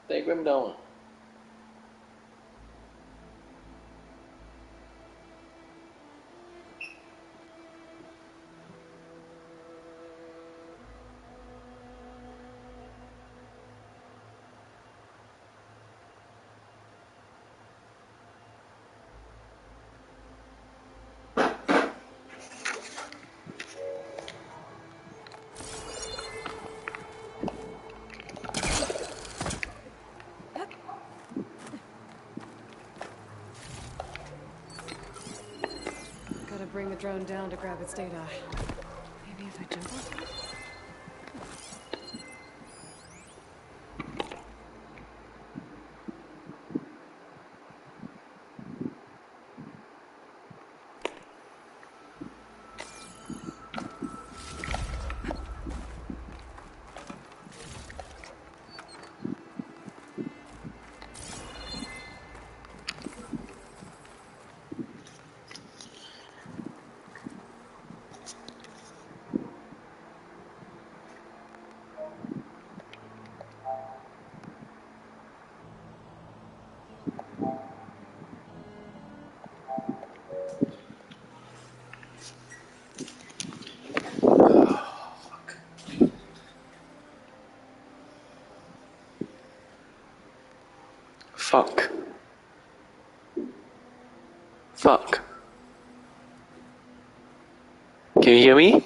Take them down. drone down to grab its data. Maybe if I jump off it? Fuck. Fuck. Can you hear me?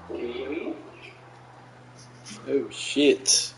Can you hear me? Oh shit.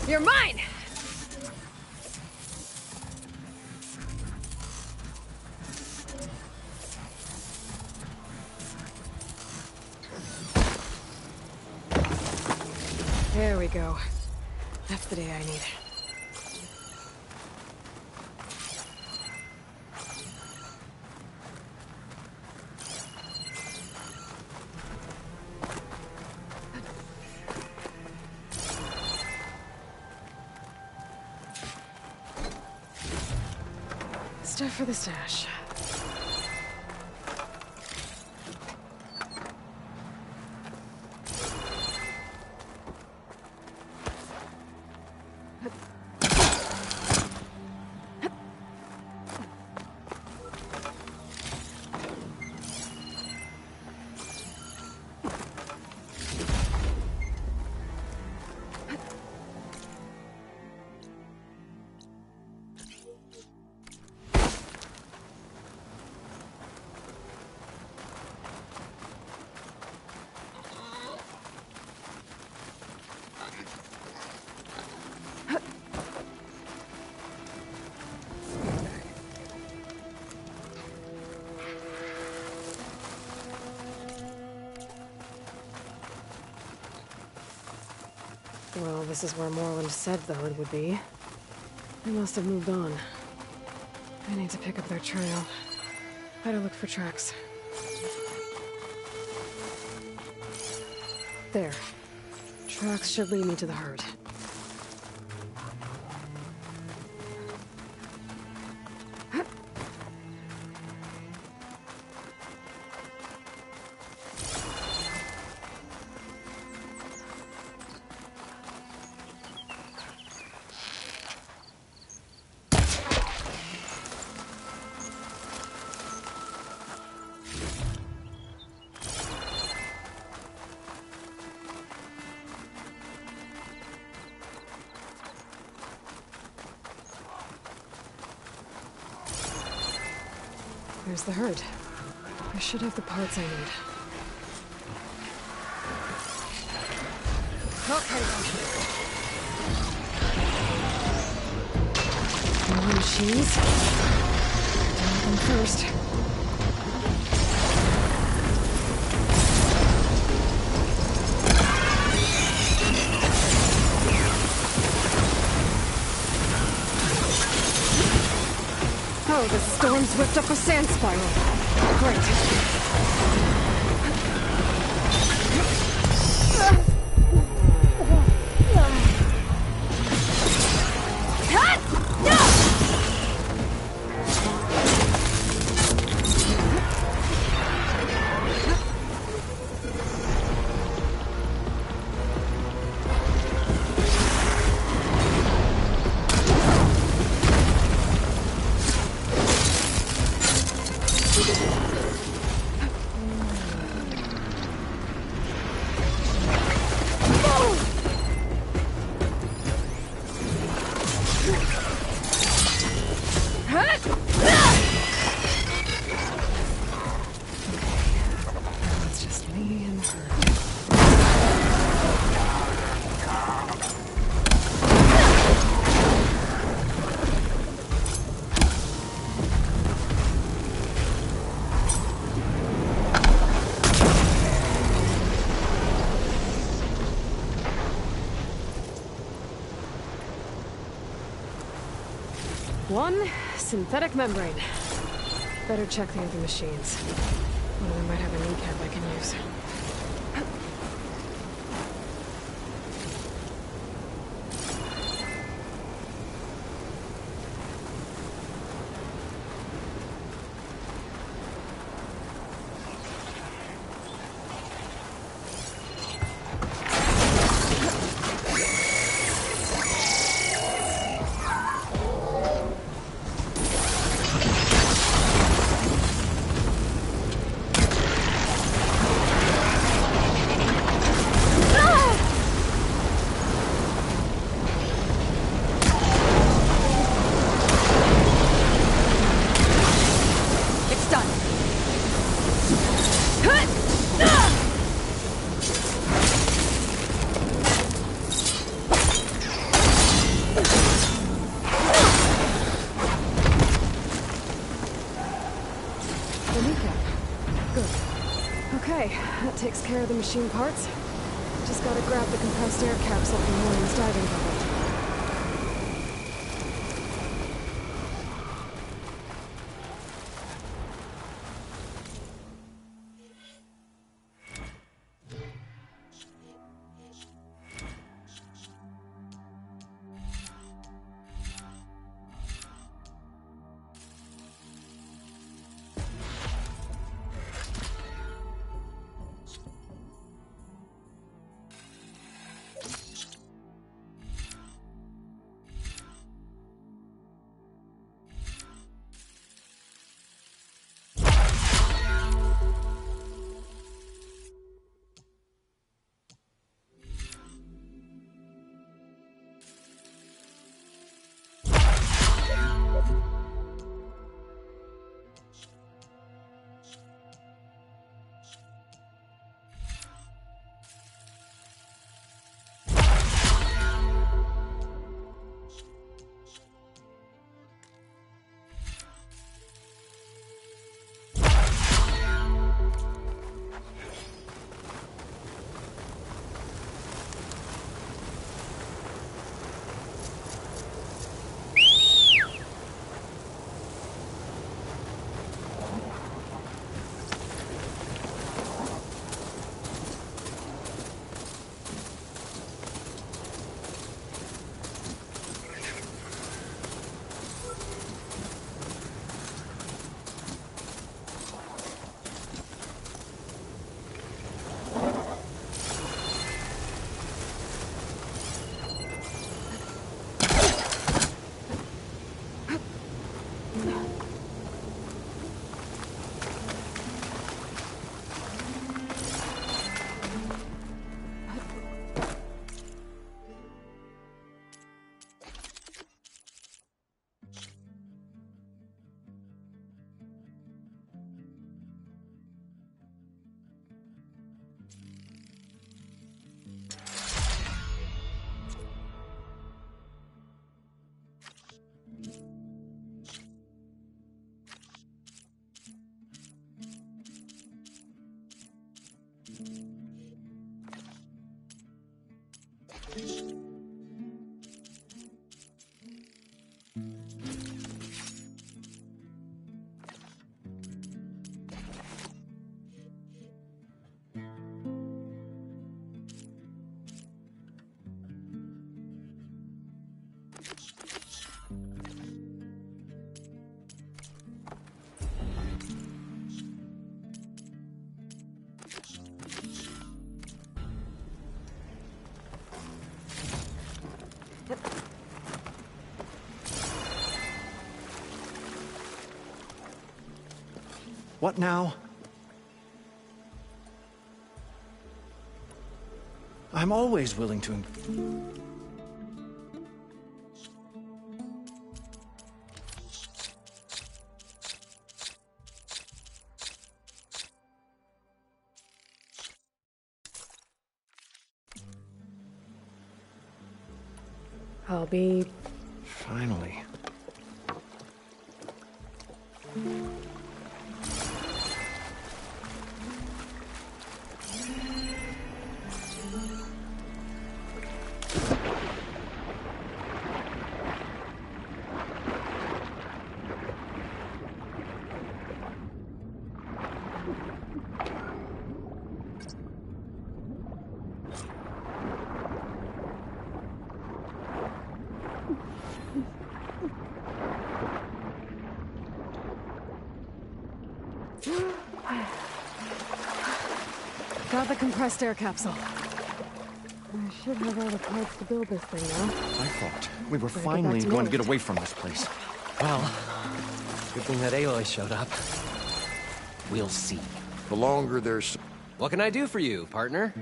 You're mine! There we go. That's the day I need. Stuff for the stash. Well, this is where Moreland said the hood would be. They must have moved on. I need to pick up their trail. Better look for tracks. There. Tracks should lead me to the herd. There's the herd. I should have the parts I need. Okay, then. More machines. Deal with them first. Oh, the storm's whipped up a sand spiral. Great. It's just me and her. One synthetic membrane. Better check the other machines. One of them might have a kneecap I can use. That takes care of the machine parts. Just gotta grab the compressed air capsule from Warren's diving bubble. What now? I'm always willing to... I'll be... Finally. Got the compressed air capsule. I should have all the parts to build this thing now. I thought we were Better get finally back to going to work. get away from this place. Well, good thing that Aloy showed up. We'll see. The longer there's... What can I do for you, partner?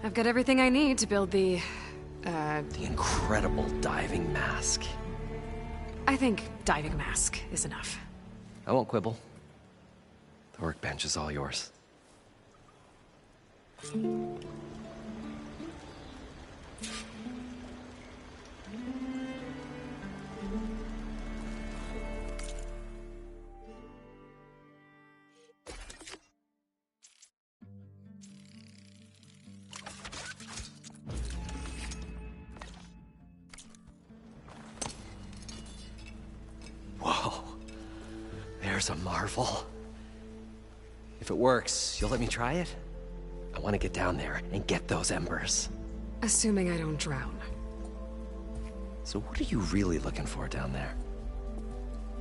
I've got everything I need to build the... The incredible diving mask. I think diving mask is enough. I won't quibble. The workbench is all yours. Whoa. There's a marvel. If it works, you'll let me try it? I want to get down there and get those embers. Assuming I don't drown. So what are you really looking for down there?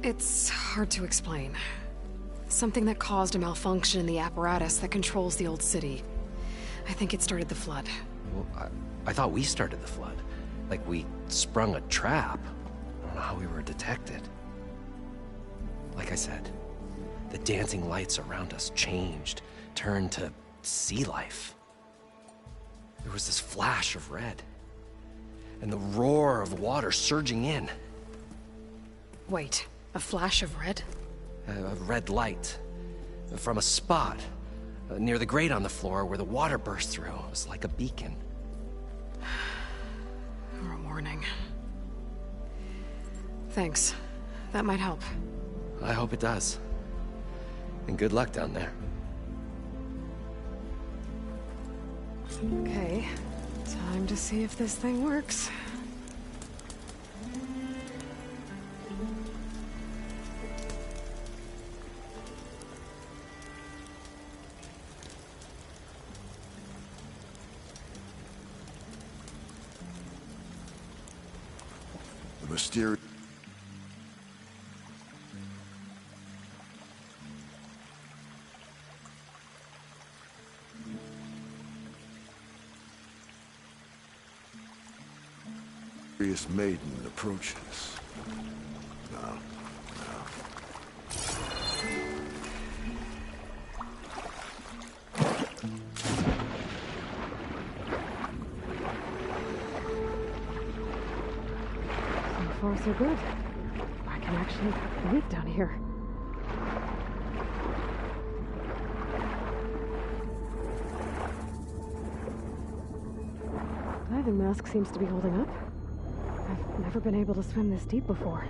It's hard to explain. Something that caused a malfunction in the apparatus that controls the old city. I think it started the flood. Well, I thought we started the flood. Like we sprung a trap. I don't know how we were detected. Like I said, the dancing lights around us changed, turned to sea life. There was this flash of red, and the roar of water surging in. Wait, a flash of red? A red light from a spot near the grate on the floor where the water burst through. It was like a beacon. Or a warning. Thanks. That might help. I hope it does. And good luck down there. Okay. Time to see if this thing works. The mysterious... maiden approaches. No. So far, so good. I can actually breathe down here. Diving mask seems to be holding up. I've never been able to swim this deep before.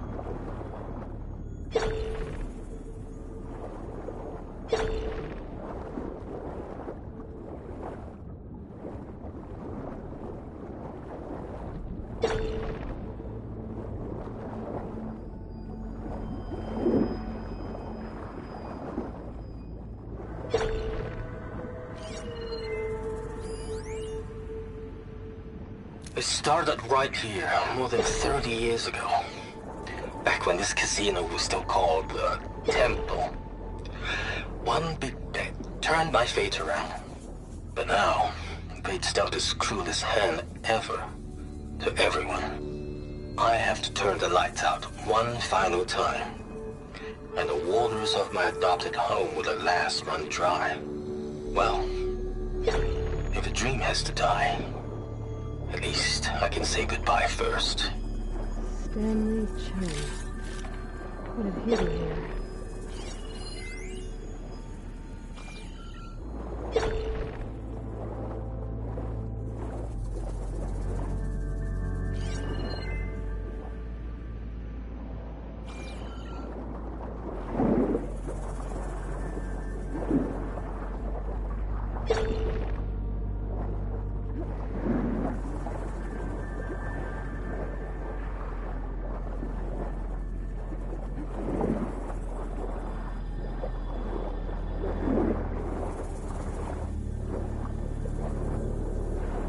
It started right here, more than 30 years ago. Back when this casino was still called the Temple. One big bet turned my fate around. But now, fate's dealt its cruelest hand ever to everyone. I have to turn the lights out one final time, and the waters of my adopted home will at last run dry. Well, if a dream has to die, at least I can say goodbye first. Stanley Chen. What did he do here?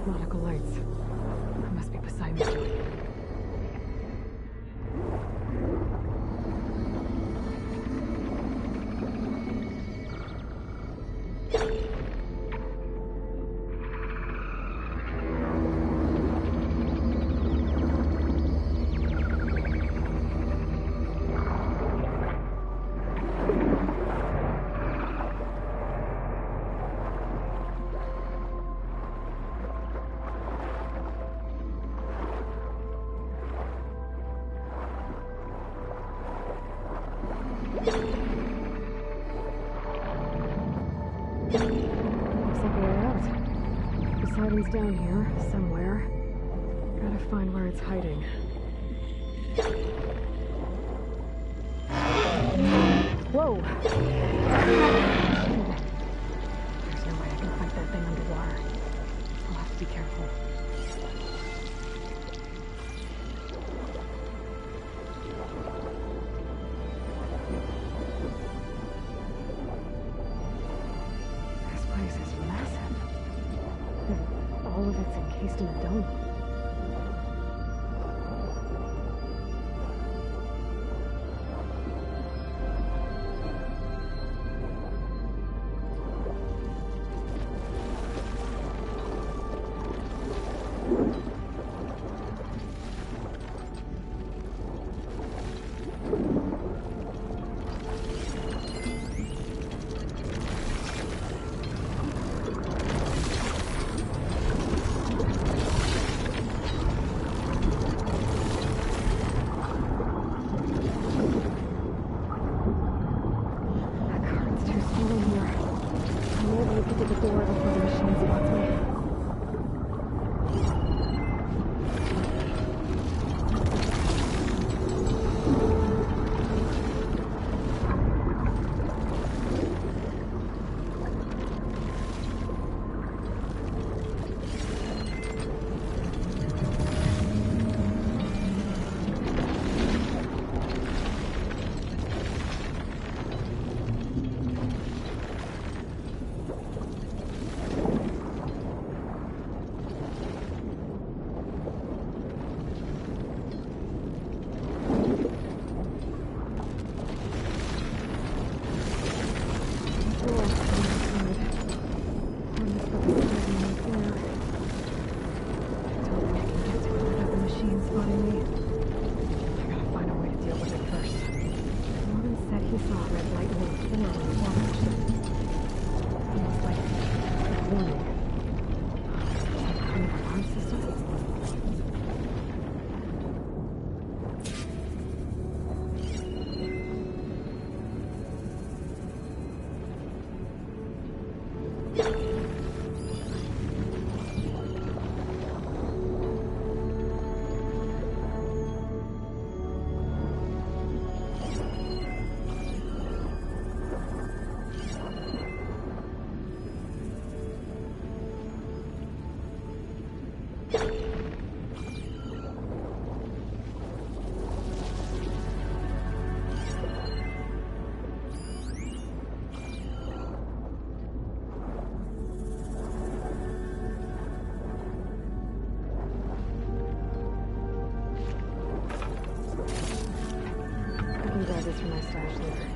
Nautical lights. It must be Poseidon's doing. Looks like a way out. Poseidon's down here, somewhere. Gotta find where it's hiding. Whoa! There's no way I can fight that thing underwater. I'll have to be careful. This place is massive. All of it's encased in a dome. This for my stash later.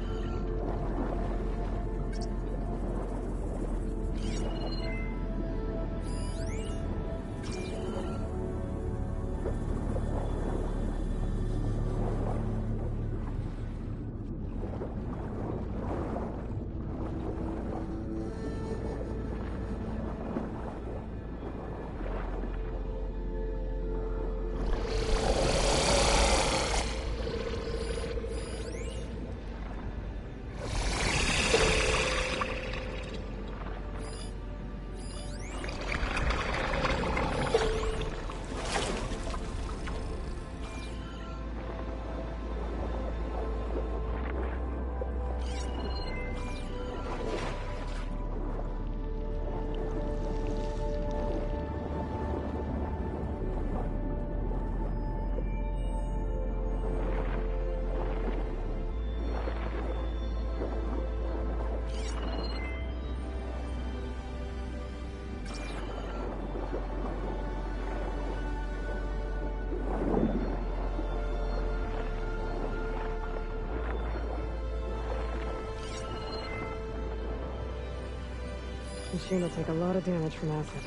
machine will take a lot of damage from acid.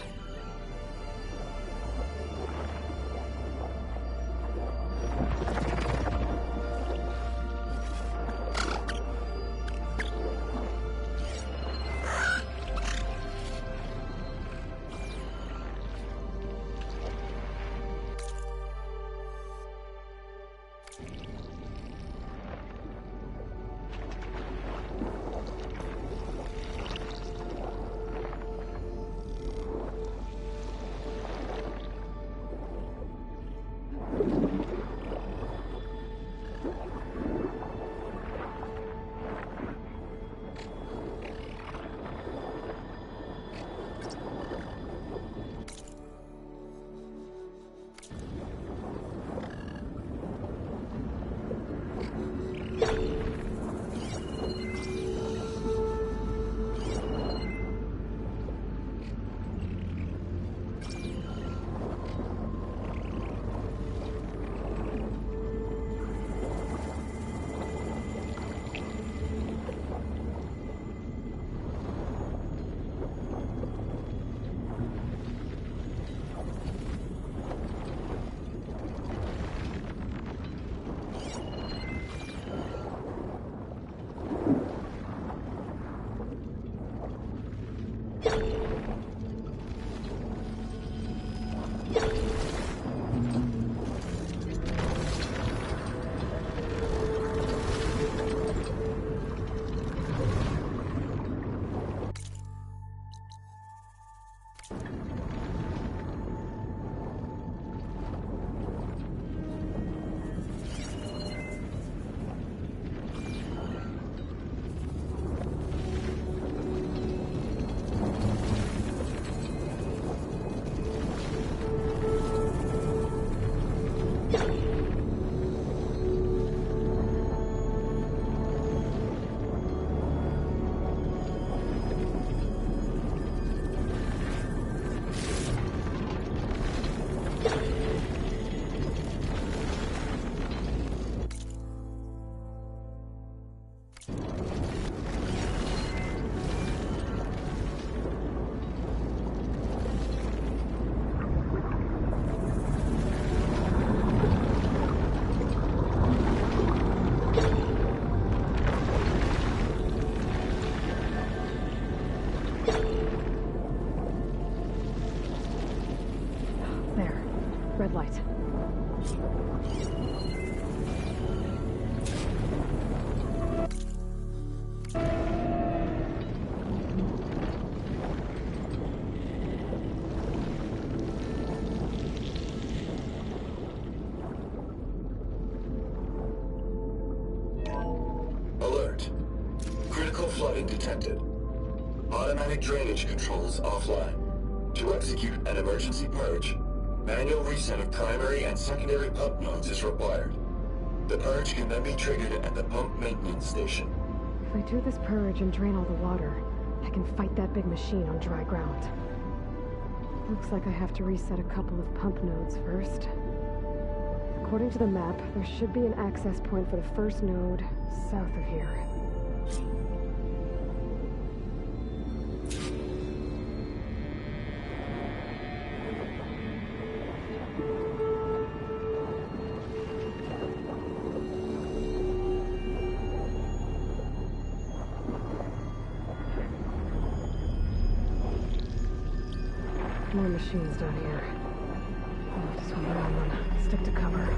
Red light. Alert. Critical flooding detected. Automatic drainage controls offline. To execute an emergency purge, manual reset of primary and secondary pump nodes is required. The purge can then be triggered at the pump maintenance station. If I do this purge and drain all the water, I can fight that big machine on dry ground. Looks like I have to reset a couple of pump nodes first. According to the map, there should be an access point for the first node south of here. More machines down here. I'll have to swim around them. Stick to cover.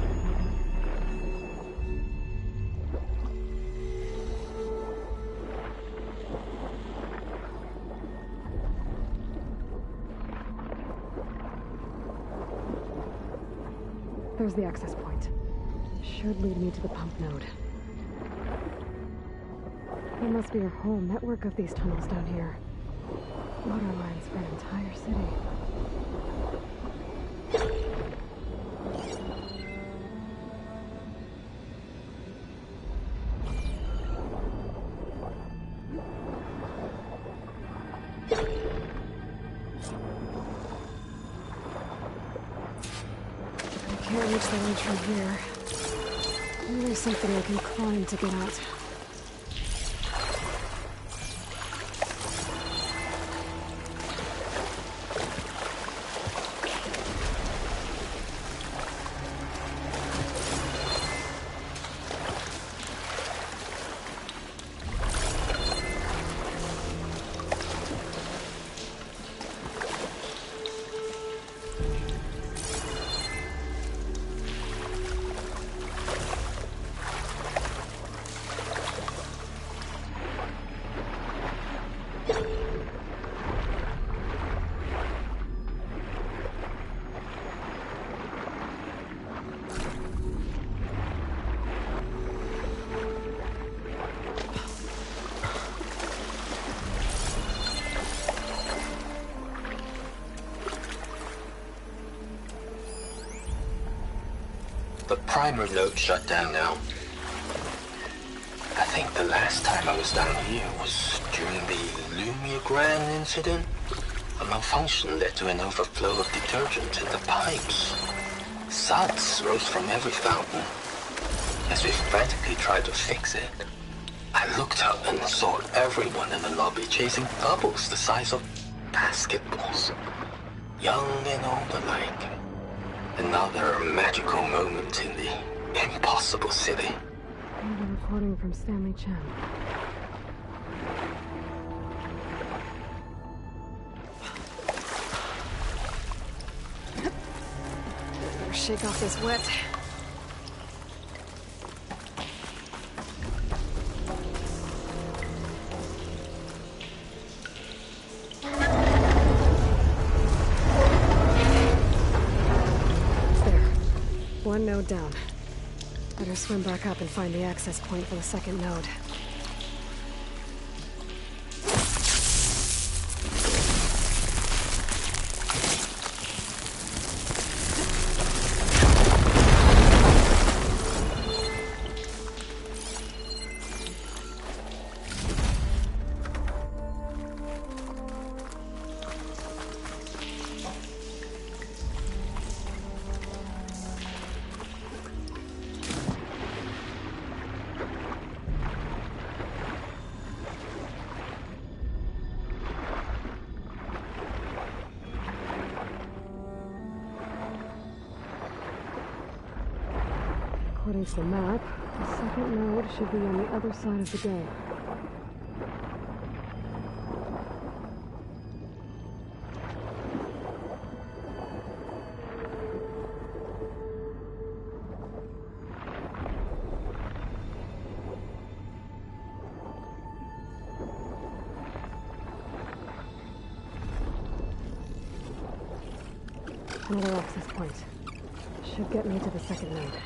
There's the access point. Should lead me to the pump node. There must be a whole network of these tunnels down here. Water lines for an entire city. I can't reach the ledge from here. Maybe there's something I can climb to get out. The primer node shut down now. I think the last time I was down here was during the Lumia Gran incident. A malfunction led to an overflow of detergent in the pipes. Suds rose from every fountain. As we frantically tried to fix it, I looked up and saw everyone in the lobby chasing bubbles the size of basketballs. Young and old alike. Another magical moment in the impossible city. And a recording from Stanley Chen. Better shake off this wet. There. One node down. Better swim back up and find the access point for the second node. According to the map, the second node should be on the other side of the dome. Another access point. Should get me to the second node.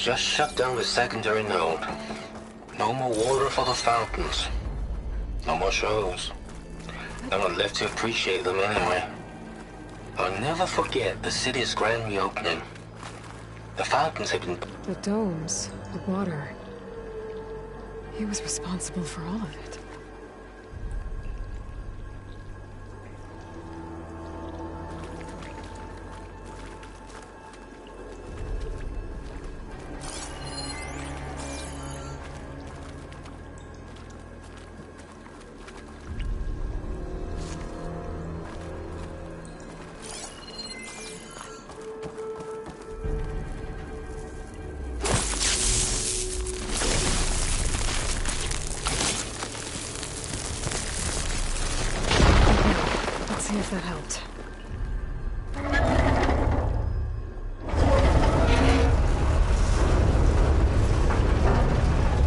Just shut down the secondary node. No more water for the fountains. No more shows. No one left to appreciate them anyway. I'll never forget the city's grand reopening. The fountains had been... The domes, the water. He was responsible for all of it. See if that helped.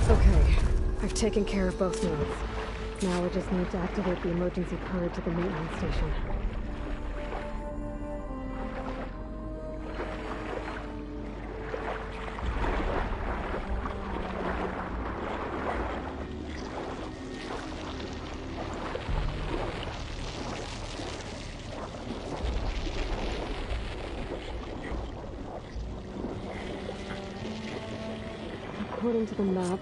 Okay, I've taken care of both nodes. Now I just need to activate the emergency purge at the maintenance station. According to the map,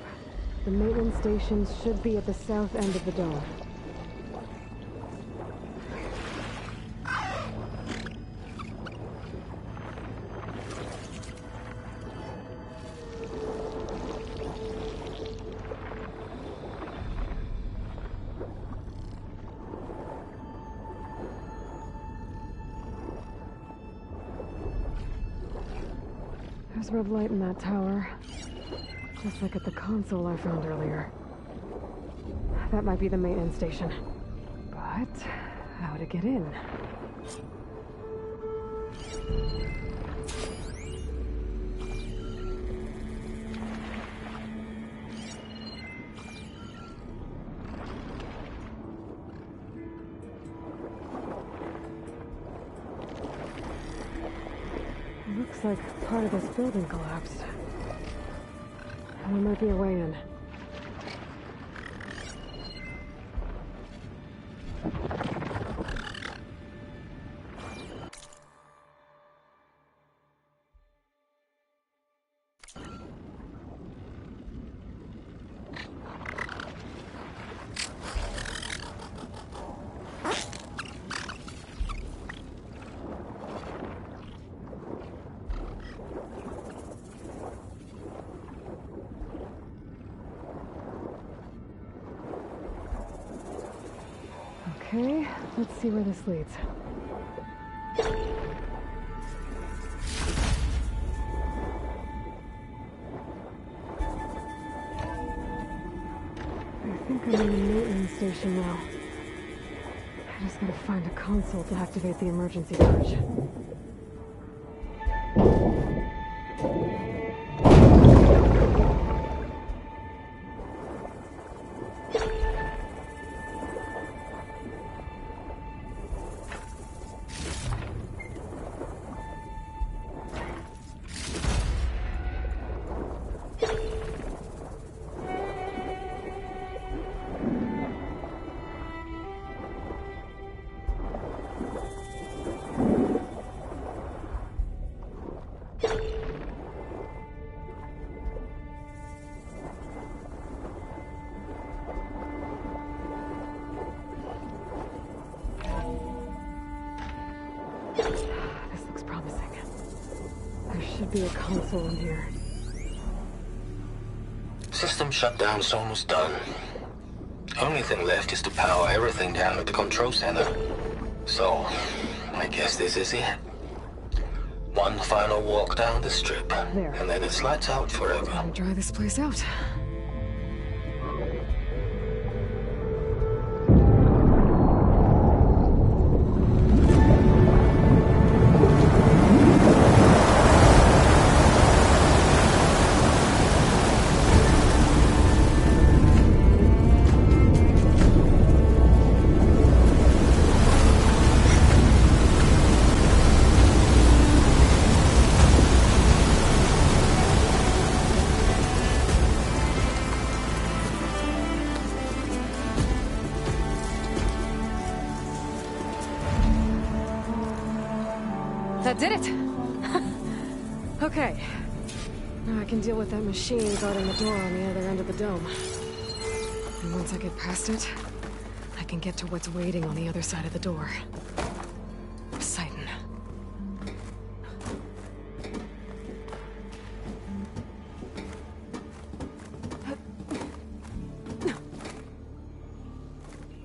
the maintenance stations should be at the south end of the dome. There's red light in that tower. Just like at the console I found earlier. That might be the maintenance station. But how to get in? Looks like part of this building collapsed. There might be a way in. Okay, let's see where this leads. I think I'm in the maintenance station now. I just gotta find a console to activate the emergency purge. This looks promising. There should be a console in here. System shutdown's almost done. Only thing left is to power everything down at the control center. So, I guess this is it. One final walk down the strip, There. and then it's lights out forever. Time to dry this place out. That did it! Okay. Now I can deal with that machine guarding the door on the other end of the dome. And once I get past it, I can get to what's waiting on the other side of the door. Poseidon.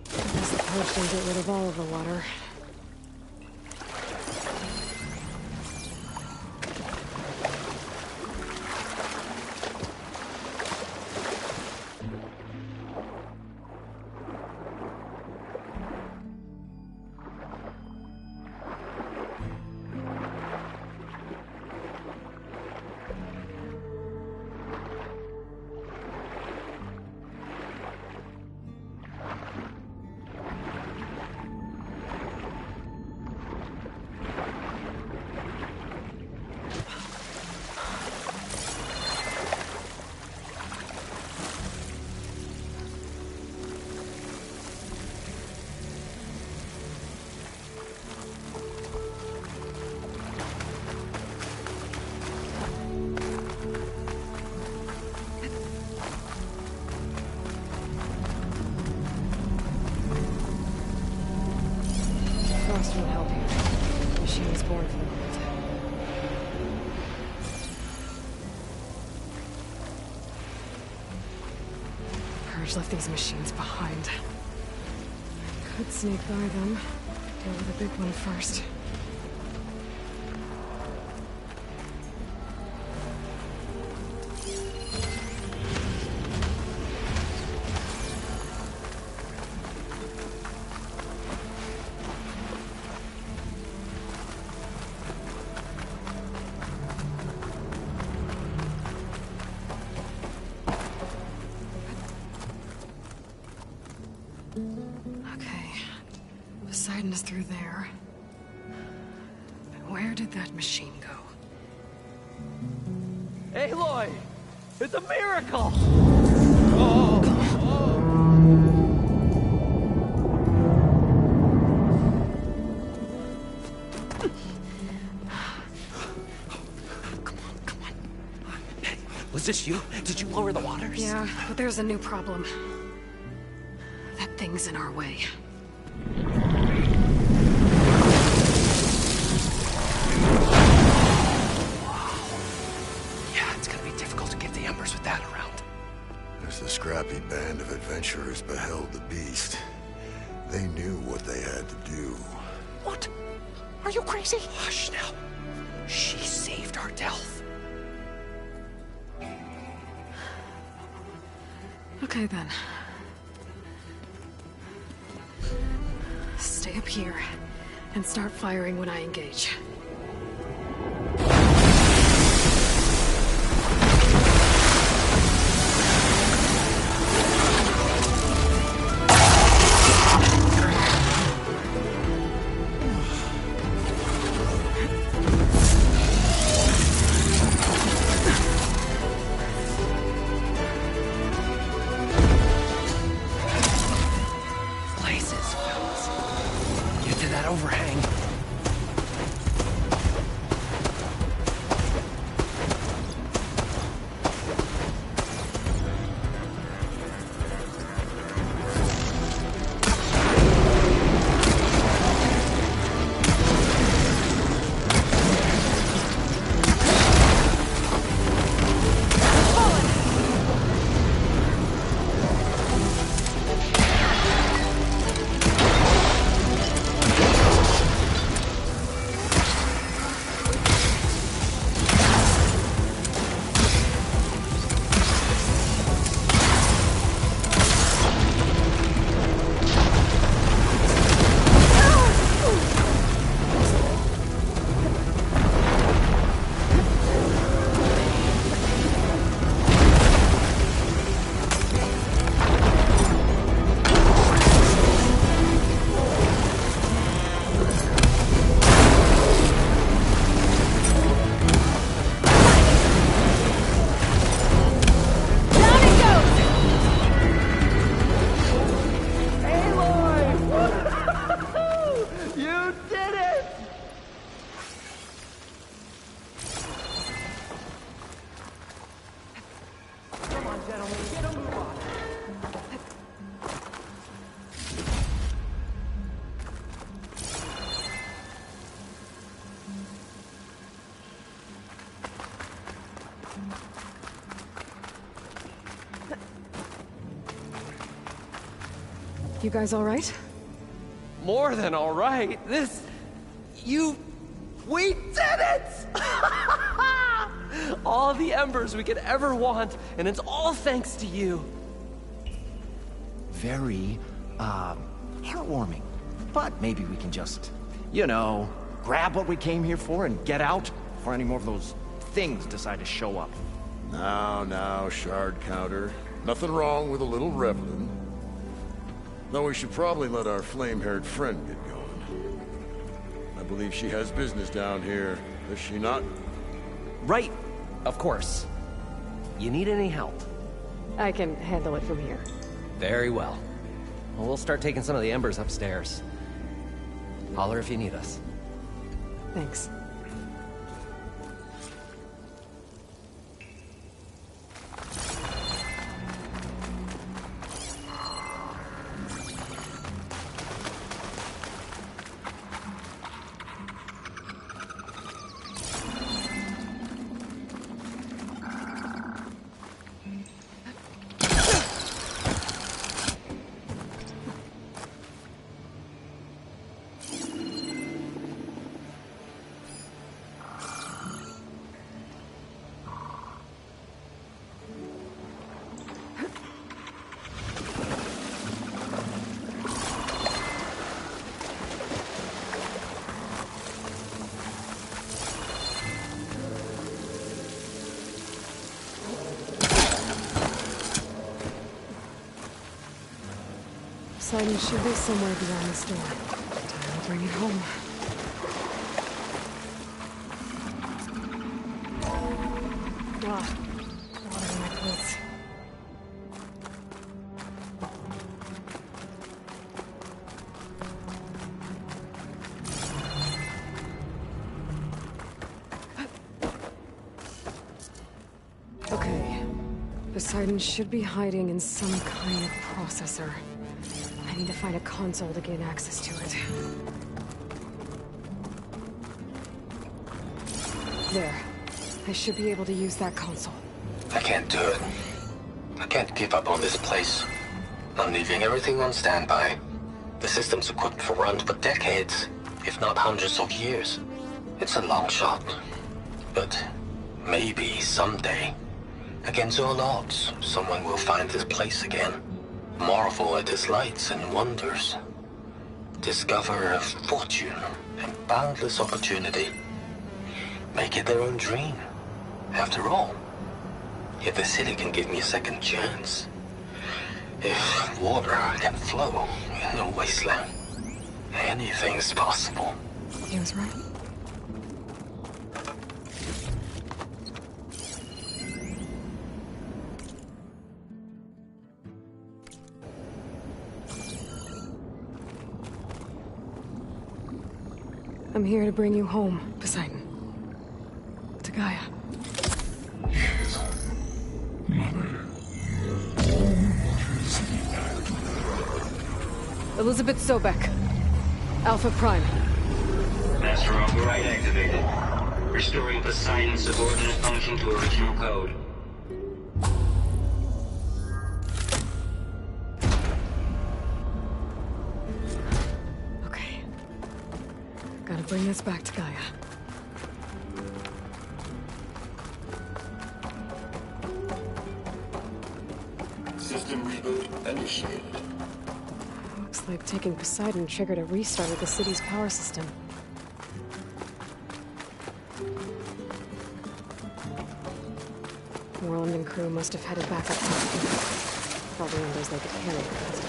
This approach can get rid of all of the water. Frost won't help you. The machine was born for the moment. Purge left these machines behind. Could sneak by them. Deal with the big one first. Okay. Poseidon is through there. Where did that machine go? Aloy! It's a miracle! Come on. Hey, was this you? Did you lower the waters? Yeah, but there's a new problem. That thing's in our way. Yeah, it's gonna be difficult to get the embers with that around. As the scrappy band of adventurers beheld the beast, they knew what they had to do. What? Are you crazy? Hush now. She saved our Delph. Okay then. Stay up here and start firing when I engage. Places, fellas. Get to that overhang. You guys all right? More than all right. We did it! All the embers we could ever want, and it's all thanks to you. Very, heartwarming. But maybe we can just, grab what we came here for and get out before any more of those things decide to show up. Now, Shard Counter. Nothing wrong with a little reveling. Though we should probably let our flame-haired friend get going. I believe she has business down here, does she not? Right, of course. You need any help? I can handle it from here. Very well. Well, we'll start taking some of the embers upstairs. Holler if you need us. Thanks. Poseidon should be somewhere beyond this door. Time to bring it home. Ah, water in my clothes. Okay. Poseidon should be hiding in some kind of processor. I need to find a console to gain access to it. There. I should be able to use that console. I can't do it. I can't give up on this place. I'm leaving everything on standby. The system's equipped for runs for decades, if not hundreds of years. It's a long shot. But maybe someday, against all odds, someone will find this place again. Marvel at its lights and wonders. Discover a fortune and boundless opportunity. Make it their own dream. After all, if the city can give me a second chance, if water can flow in a wasteland, anything's possible. He was right. I'm here to bring you home, Poseidon. To Gaia. Elizabeth Sobek. Alpha Prime. Master override activated. Restoring Poseidon's subordinate function to original code. Okay. Gotta bring this back to Gaia. System reboot initiated. Looks like taking Poseidon triggered a restart of the city's power system. Moreland and crew must have headed back up top. Probably numbers they could carry fast.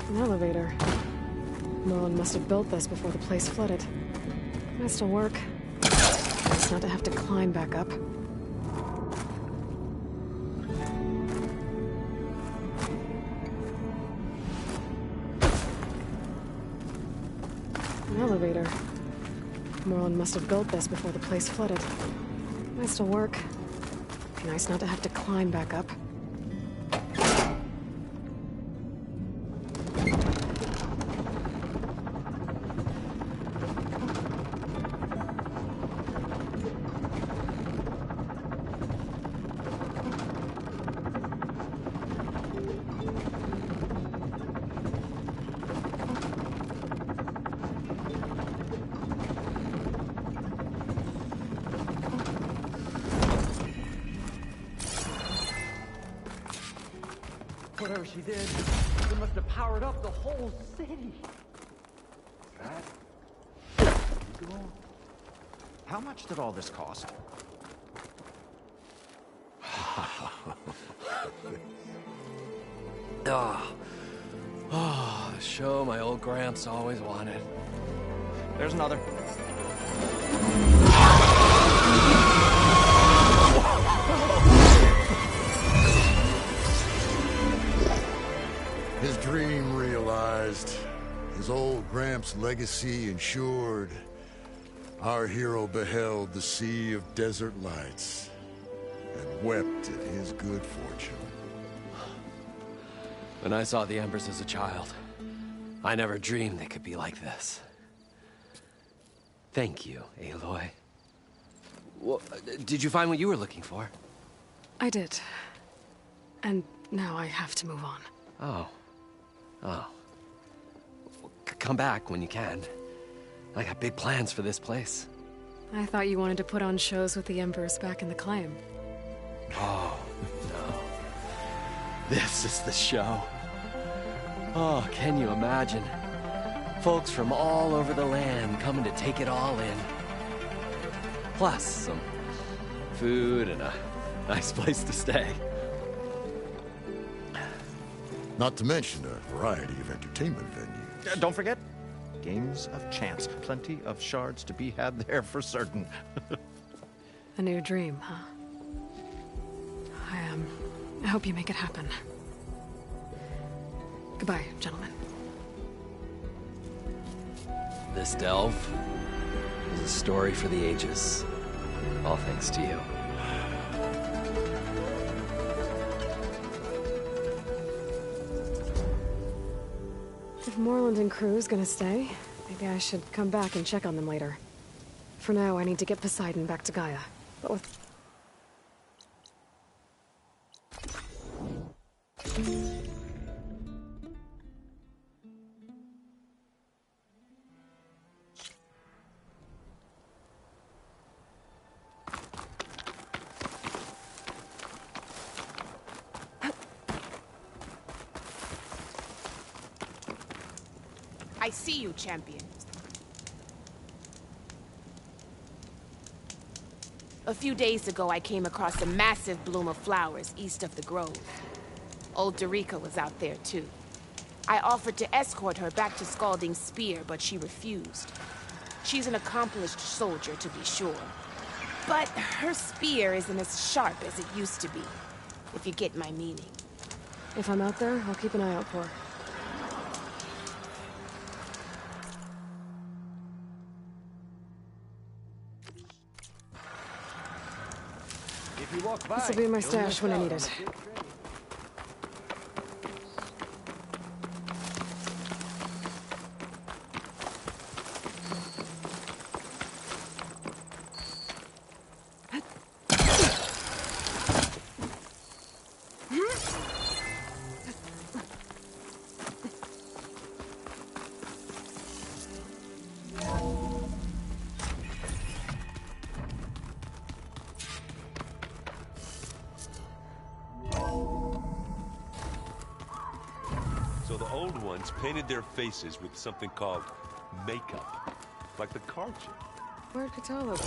An elevator. Moreland must have built this before the place flooded. Might still work. Nice not to have to climb back up. An elevator. Moreland must have built this before the place flooded. Might still work. Nice not to have to climb back up. whatever she did, it must have powered up the whole city. How much did all this cost? The show my old Gramps always wanted. There's another. His dream realized. His old Gramps' legacy ensured. Our hero beheld the sea of desert lights and wept at his good fortune. When I saw the Embers as a child, I never dreamed they could be like this. Thank you, Aloy. Well, did you find what you were looking for? I did. And now I have to move on. Oh. Well, come back when you can. I got big plans for this place. I thought you wanted to put on shows with the Embers back in the Claim. Oh, no. This is the show. Oh, can you imagine? Folks from all over the land coming to take it all in. Plus some food and a nice place to stay. Not to mention a variety of entertainment venues. Don't forget, games of chance. Plenty of shards to be had there for certain. A new dream, huh? I hope you make it happen. Goodbye, gentlemen. This delve is a story for the ages. All thanks to you. If Moreland and crew's gonna stay, maybe I should come back and check on them later. For now, I need to get Poseidon back to Gaia. But with... I see you, champion. A few days ago, I came across a massive bloom of flowers east of the grove. Old Derica was out there, too. I offered to escort her back to Scalding's Spear, but she refused. She's an accomplished soldier, to be sure. But her spear isn't as sharp as it used to be, if you get my meaning. If I'm out there, I'll keep an eye out for her. This will be in my stash when I need it. So the old ones painted their faces with something called makeup, like the card chip. Where'd Katala go?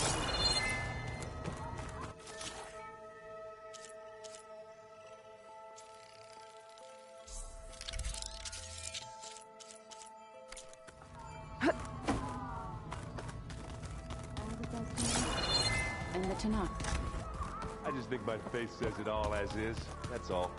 And the Tanakh. I just think my face says it all as is, that's all.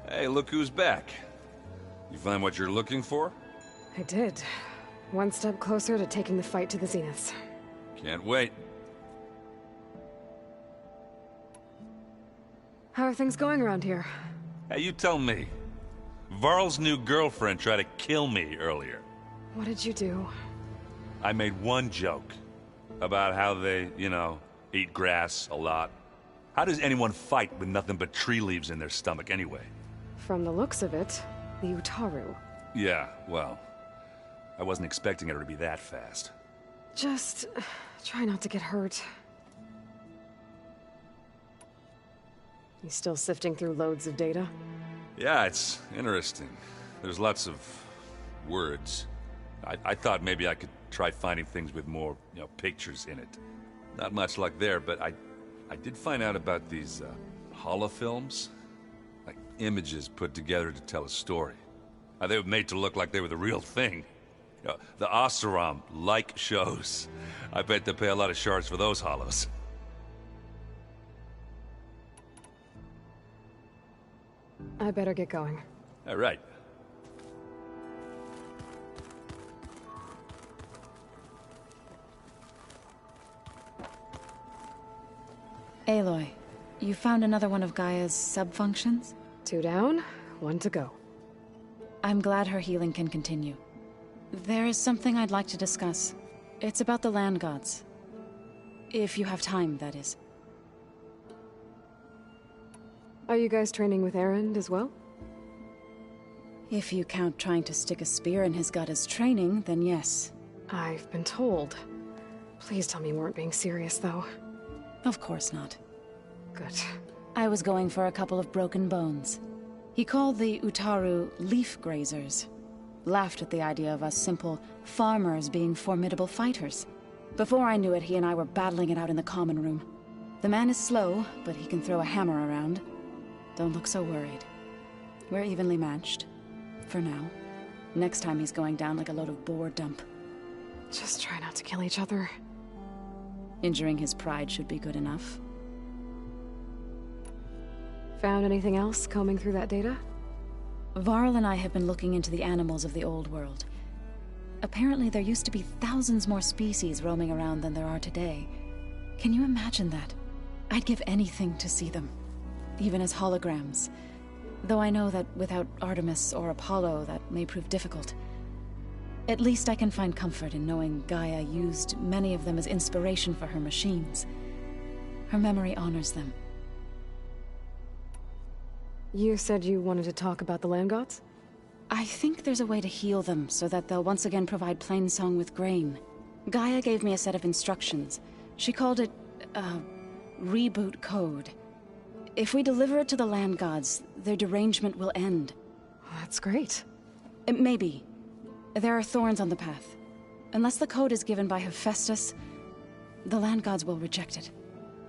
Hey, look who's back. You find what you're looking for? I did. One step closer to taking the fight to the Zeniths. Can't wait. How are things going around here? Hey, you tell me. Varl's new girlfriend tried to kill me earlier. What did you do? I made one joke about how they, eat grass a lot. How does anyone fight with nothing but tree leaves in their stomach anyway? From the looks of it, the Utaru. Yeah, well, I wasn't expecting her to be that fast. Just try not to get hurt. You still sifting through loads of data? Yeah, it's interesting. There's lots of words. I thought maybe I could try finding things with more, pictures in it. Not much luck there, but I did find out about these holofilms. Like images put together to tell a story. They were made to look like they were the real thing. The Oseram like shows. I bet they pay a lot of shards for those hollows. I better get going. All right. Aloy, you found another one of Gaia's sub-functions? 2 down, 1 to go. I'm glad her healing can continue. There is something I'd like to discuss. It's about the land gods. If you have time, that is. Are you guys training with Erend as well? If you count trying to stick a spear in his gut as training, then yes. I've been told. Please tell me you weren't being serious, though. Of course not. Good. I was going for a couple of broken bones. He called the Utaru leaf grazers. Laughed at the idea of us simple farmers being formidable fighters. Before I knew it, he and I were battling it out in the common room. The man is slow, but he can throw a hammer around. Don't look so worried. We're evenly matched. For now. Next time he's going down like a load of boar dump. Just try not to kill each other. Injuring his pride should be good enough. Found anything else combing through that data? Varl and I have been looking into the animals of the old world. Apparently there used to be thousands more species roaming around than there are today. Can you imagine that? I'd give anything to see them. Even as holograms. Though I know that without Artemis or Apollo, that may prove difficult. At least I can find comfort in knowing Gaia used many of them as inspiration for her machines. Her memory honors them. You said you wanted to talk about the land gods? I think there's a way to heal them so that they'll once again provide Plainsong with grain. Gaia gave me a set of instructions. She called it, reboot code. If we deliver it to the land gods, their derangement will end. That's great. Maybe. There are thorns on the path. Unless the code is given by Hephaestus, the land gods will reject it.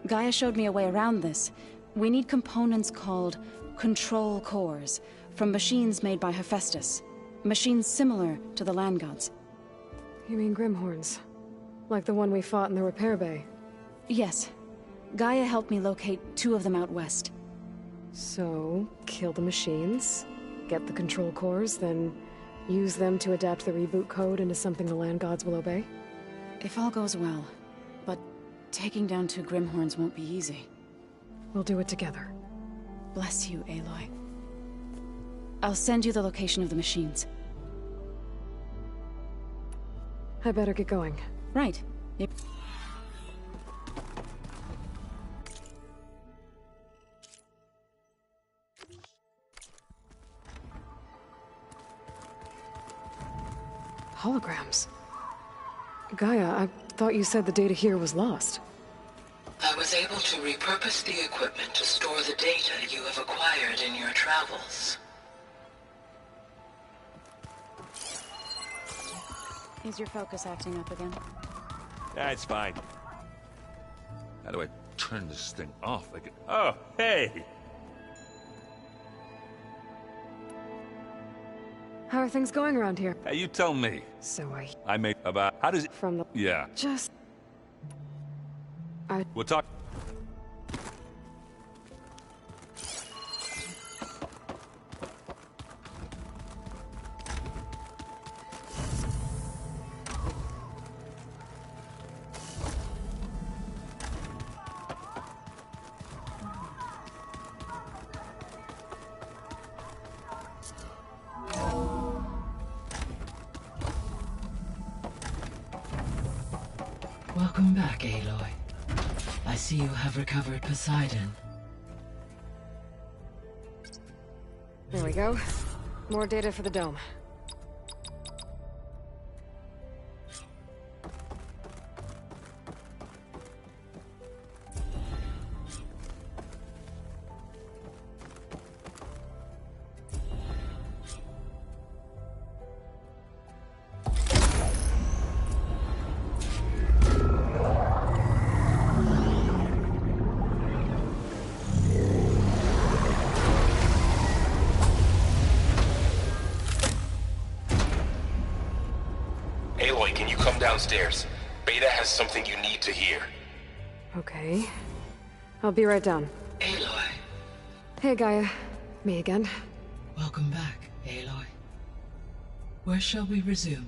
Gaia showed me a way around this. We need components called control cores, from machines made by Hephaestus. Machines similar to the land gods. You mean Grimhorns? Like the one we fought in the repair bay? Yes. Gaia helped me locate 2 of them out west. So, kill the machines, get the control cores, then use them to adapt the reboot code into something the land gods will obey? If all goes well. But taking down 2 Grimhorns won't be easy. We'll do it together. Bless you, Aloy. I'll send you the location of the machines. I better get going. Right. Yep. Holograms. Gaia, I thought you said the data here was lost. I was able to repurpose the equipment to store the data you have acquired in your travels. Is your focus acting up again? That's fine. How do I turn this thing off? Oh, hey! How are things going around here? Hey, you tell me. So I made about... How does it... From the... Yeah. Just... We'll talk... Welcome back, Aloy. I see you have recovered Poseidon. There we go. More data for the dome. Aloy, can you come downstairs? Beta has something you need to hear. Okay. I'll be right down. Aloy. Hey, Gaia. Me again. Welcome back, Aloy. Where shall we resume?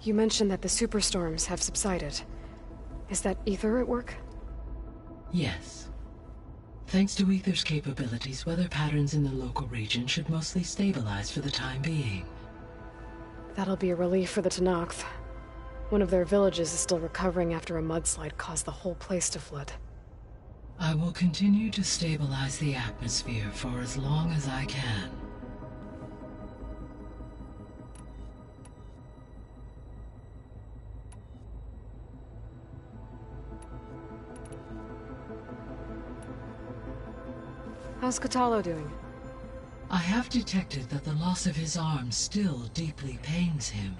You mentioned that the superstorms have subsided. Is that Ether at work? Yes. Thanks to Ether's capabilities, weather patterns in the local region should mostly stabilize for the time being. That'll be a relief for the Tenakth. One of their villages is still recovering after a mudslide caused the whole place to flood. I will continue to stabilize the atmosphere for as long as I can. How's Kotallo doing? I have detected that the loss of his arm still deeply pains him.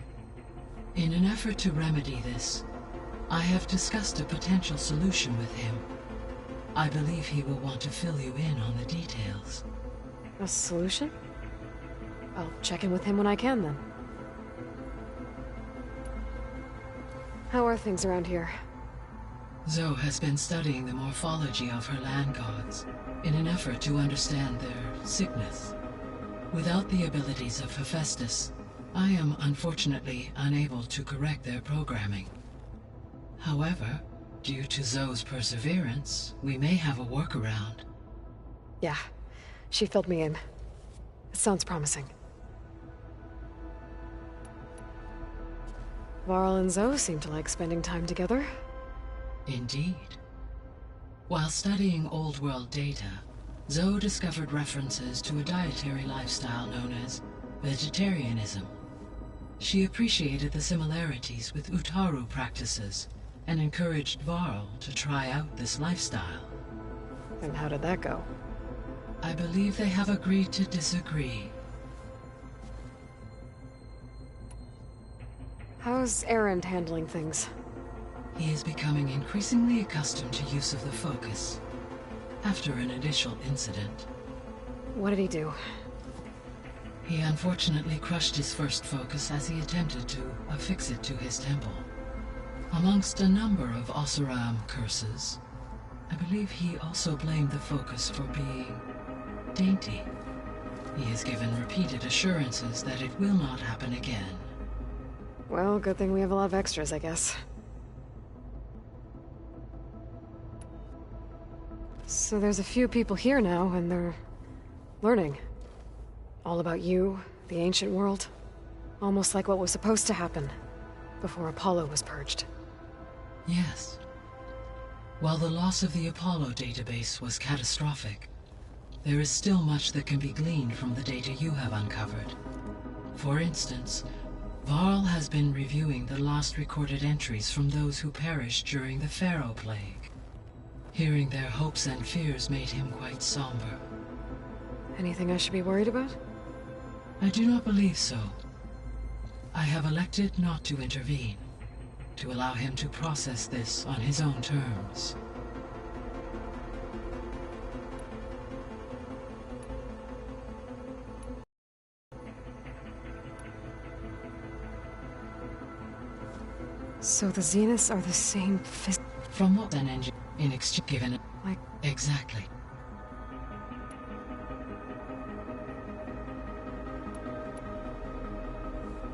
In an effort to remedy this, I have discussed a potential solution with him. I believe he will want to fill you in on the details. A solution? I'll check in with him when I can, then. How are things around here? Zoe has been studying the morphology of her land gods in an effort to understand their sickness. Without the abilities of Hephaestus, I am unfortunately unable to correct their programming. However, due to Zoe's perseverance, we may have a workaround. Yeah, she filled me in. It sounds promising. Varl and Zoe seem to like spending time together. Indeed. While studying Old World data, Zoe discovered references to a dietary lifestyle known as vegetarianism. She appreciated the similarities with Utaru practices and encouraged Varl to try out this lifestyle. And how did that go? I believe they have agreed to disagree. How's Erend handling things? He is becoming increasingly accustomed to use of the focus, after an initial incident. What did he do? He unfortunately crushed his first focus as he attempted to affix it to his temple. Amongst a number of Oseram curses, I believe he also blamed the focus for being dainty. He has given repeated assurances that it will not happen again. Well, good thing we have a lot of extras, I guess. So there's a few people here now, and they're learning. All about you, the ancient world. Almost like what was supposed to happen before Apollo was purged. Yes. While the loss of the Apollo database was catastrophic, there is still much that can be gleaned from the data you have uncovered. For instance, Varl has been reviewing the last recorded entries from those who perished during the Pharaoh Plague. Hearing their hopes and fears made him quite somber. Anything I should be worried about? I do not believe so. I have elected not to intervene, to allow him to process this on his own terms. So the Zeniths are the same From what an engine in exchange given like exactly.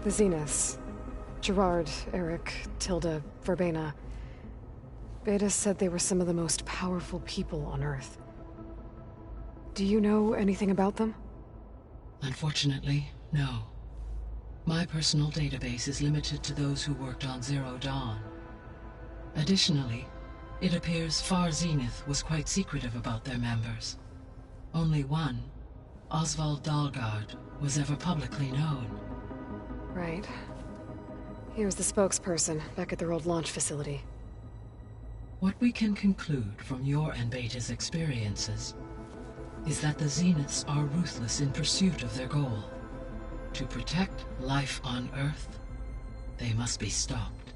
the Zeniths. Gerard, Eric, Tilda, Verbena. Beta said they were some of the most powerful people on Earth. Do you know anything about them? Unfortunately, no. My personal database is limited to those who worked on Zero Dawn. Additionally, it appears Far Zenith was quite secretive about their members. Only one, Oswald Dalgard, was ever publicly known. Right. He was the spokesperson back at their old launch facility. What we can conclude from your and Beta's experiences is that the Zeniths are ruthless in pursuit of their goal. To protect life on Earth, they must be stopped.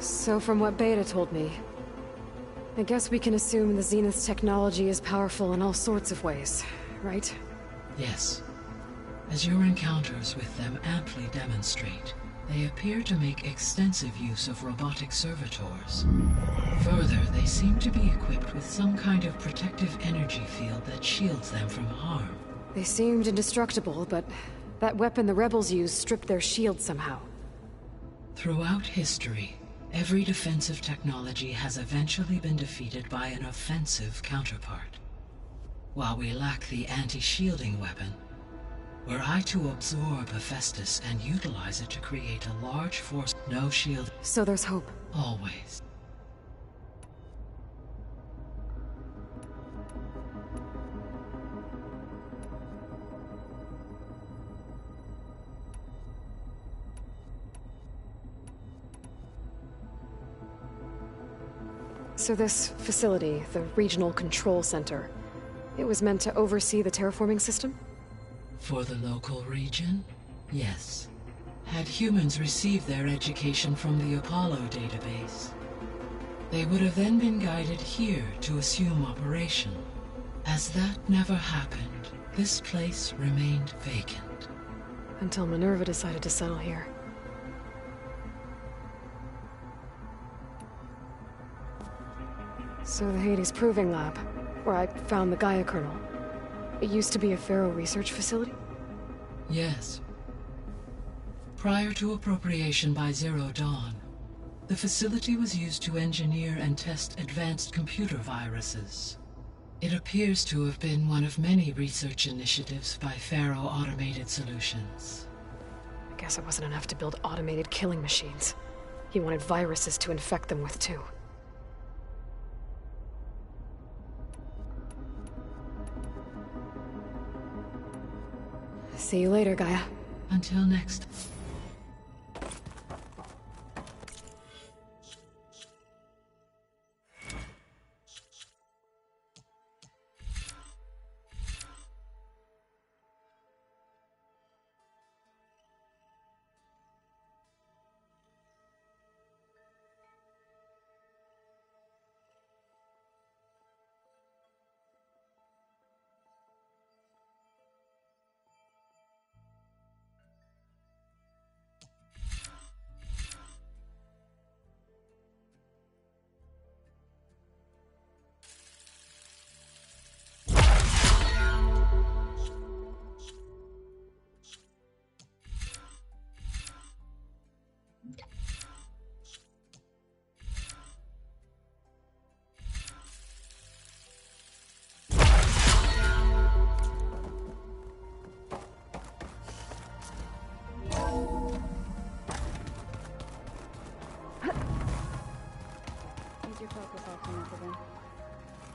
So from what Beta told me, I guess we can assume the Zenith's technology is powerful in all sorts of ways, right? Yes. As your encounters with them amply demonstrate, they appear to make extensive use of robotic servitors. Further, they seem to be equipped with some kind of protective energy field that shields them from harm. They seemed indestructible, but that weapon the rebels used stripped their shield somehow. Throughout history, every defensive technology has eventually been defeated by an offensive counterpart. While we lack the anti-shielding weapon, were I to absorb Hephaestus and utilize it to create a large force, no shield. So there's hope. Always. So this facility, the Regional Control Center, it was meant to oversee the terraforming system? For the local region, yes. Had humans received their education from the Apollo database, they would have then been guided here to assume operation. As that never happened, this place remained vacant. Until Minerva decided to settle here. So the Hades Proving Lab, where I found the Gaia kernel. It used to be a Pharaoh research facility? Yes. Prior to appropriation by Zero Dawn, the facility was used to engineer and test advanced computer viruses. It appears to have been one of many research initiatives by Pharaoh Automated Solutions. I guess it wasn't enough to build automated killing machines. He wanted viruses to infect them with too. See you later, Gaia. Until next.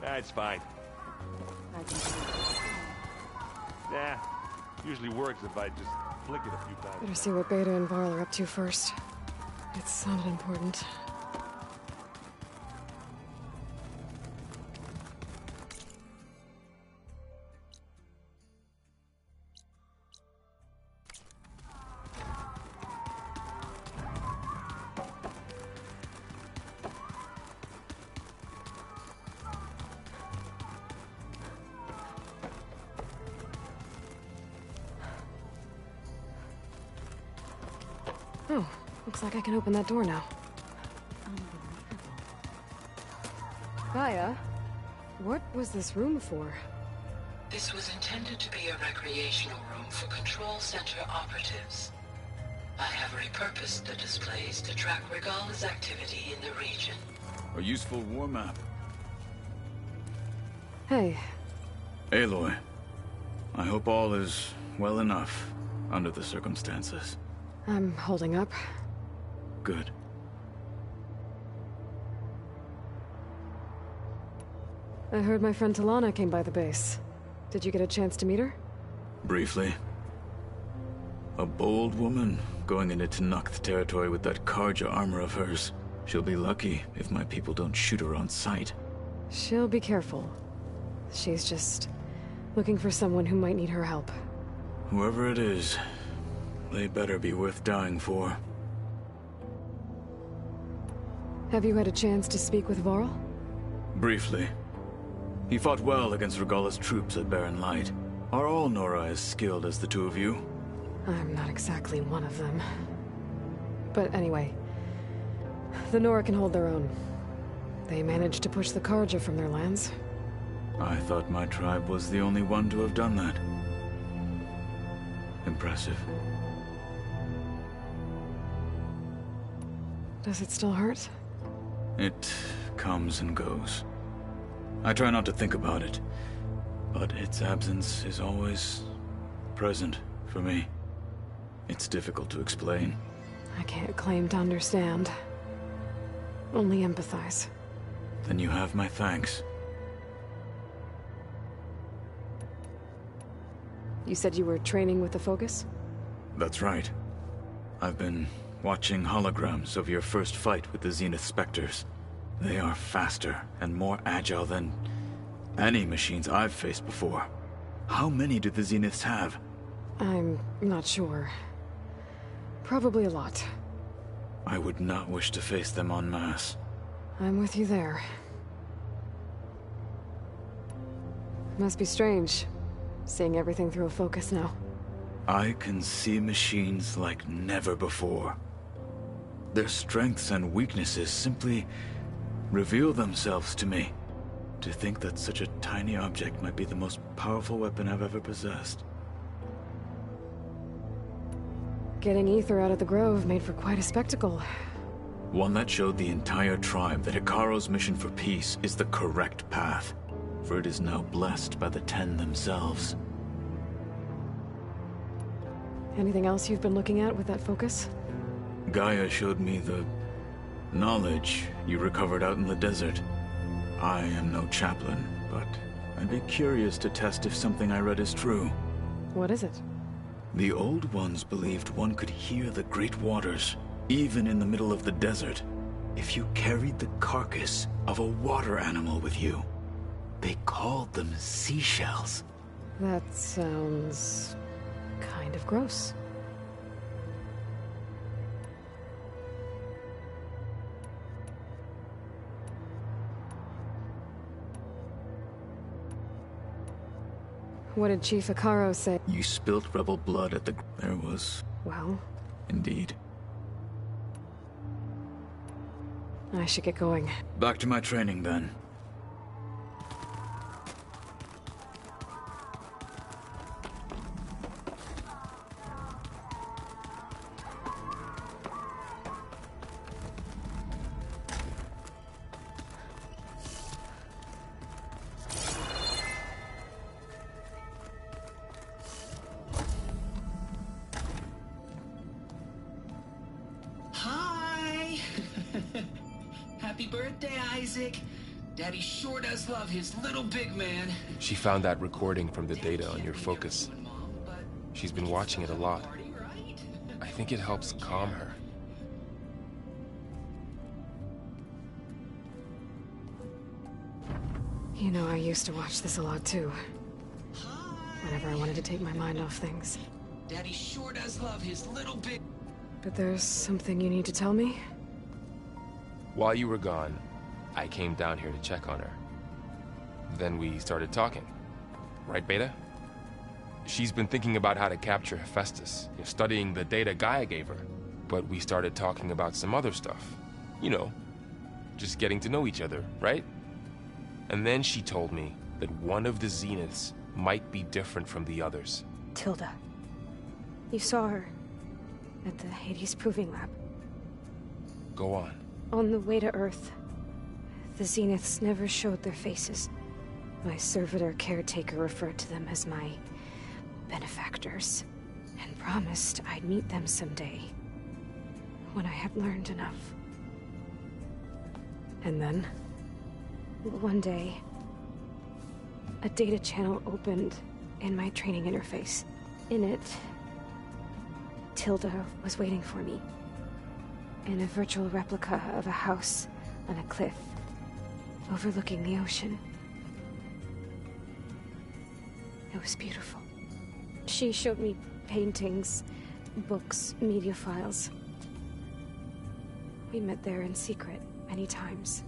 That's fine. Nah, usually works if I just flick it a few times. Better see what Beta and Varl are up to first. It sounded important. Oh, looks like I can open that door now. Gaia, what was this room for? This was intended to be a recreational room for Control Center operatives. I have repurposed the displays to track Regala's activity in the region. A useful war map. Hey. Aloy, I hope all is well enough under the circumstances. I'm holding up. Good. I heard my friend Talana came by the base. Did you get a chance to meet her? Briefly. A bold woman going into Tenakth territory with that Karja armor of hers. She'll be lucky if my people don't shoot her on sight. She'll be careful. She's just looking for someone who might need her help. Whoever it is, they better be worth dying for. Have you had a chance to speak with Varl? Briefly. He fought well against Regala's troops at Barren Light. Are all Nora as skilled as the two of you? I'm not exactly one of them. But anyway, the Nora can hold their own. They managed to push the Karja from their lands. I thought my tribe was the only one to have done that. Impressive. Does it still hurt? It comes and goes. I try not to think about it, but its absence is always present for me. It's difficult to explain. I can't claim to understand. Only empathize. Then you have my thanks. You said you were training with the Focus? That's right. I've been watching holograms of your first fight with the Zenith Spectres. They are faster and more agile than any machines I've faced before. How many do the Zeniths have? I'm not sure. Probably a lot. I would not wish to face them en masse. I'm with you there. Must be strange, seeing everything through a Focus now. I can see machines like never before. Their strengths and weaknesses simply reveal themselves to me. To think that such a tiny object might be the most powerful weapon I've ever possessed. Getting Ether out of the Grove made for quite a spectacle. One that showed the entire tribe that Hekarro's mission for peace is the correct path, for it is now blessed by the Ten themselves. Anything else you've been looking at with that Focus? Gaia showed me the knowledge you recovered out in the desert. I am no chaplain, but I'd be curious to test if something I read is true. What is it? The Old Ones believed one could hear the great waters, even in the middle of the desert, if you carried the carcass of a water animal with you. They called them seashells. That sounds kind of gross. What did Chief Hekarro say? You spilt rebel blood at the... There was... Well? Indeed. I should get going. Back to my training, then. Happy birthday, Isaac. Daddy sure does love his little big man. She found that recording from the data on your Focus. She's been watching it a lot. I think it helps calm her. You know, I used to watch this a lot too. Whenever I wanted to take my mind off things. Daddy sure does love his little big... But there's something you need to tell me? While you were gone, I came down here to check on her. Then we started talking. Right, Beta? She's been thinking about how to capture Hephaestus, studying the data Gaia gave her. But we started talking about some other stuff. You know, just getting to know each other, right? And then she told me that one of the Zeniths might be different from the others. Tilda. You saw her at the Hades Proving Lab. Go on. On the way to Earth, the Zeniths never showed their faces. My servitor caretaker referred to them as my benefactors, and promised I'd meet them someday, when I had learned enough. And then? One day, a data channel opened in my training interface. In it, Tilda was waiting for me. In a virtual replica of a house on a cliff, overlooking the ocean. It was beautiful. She showed me paintings, books, media files. We met there in secret many times.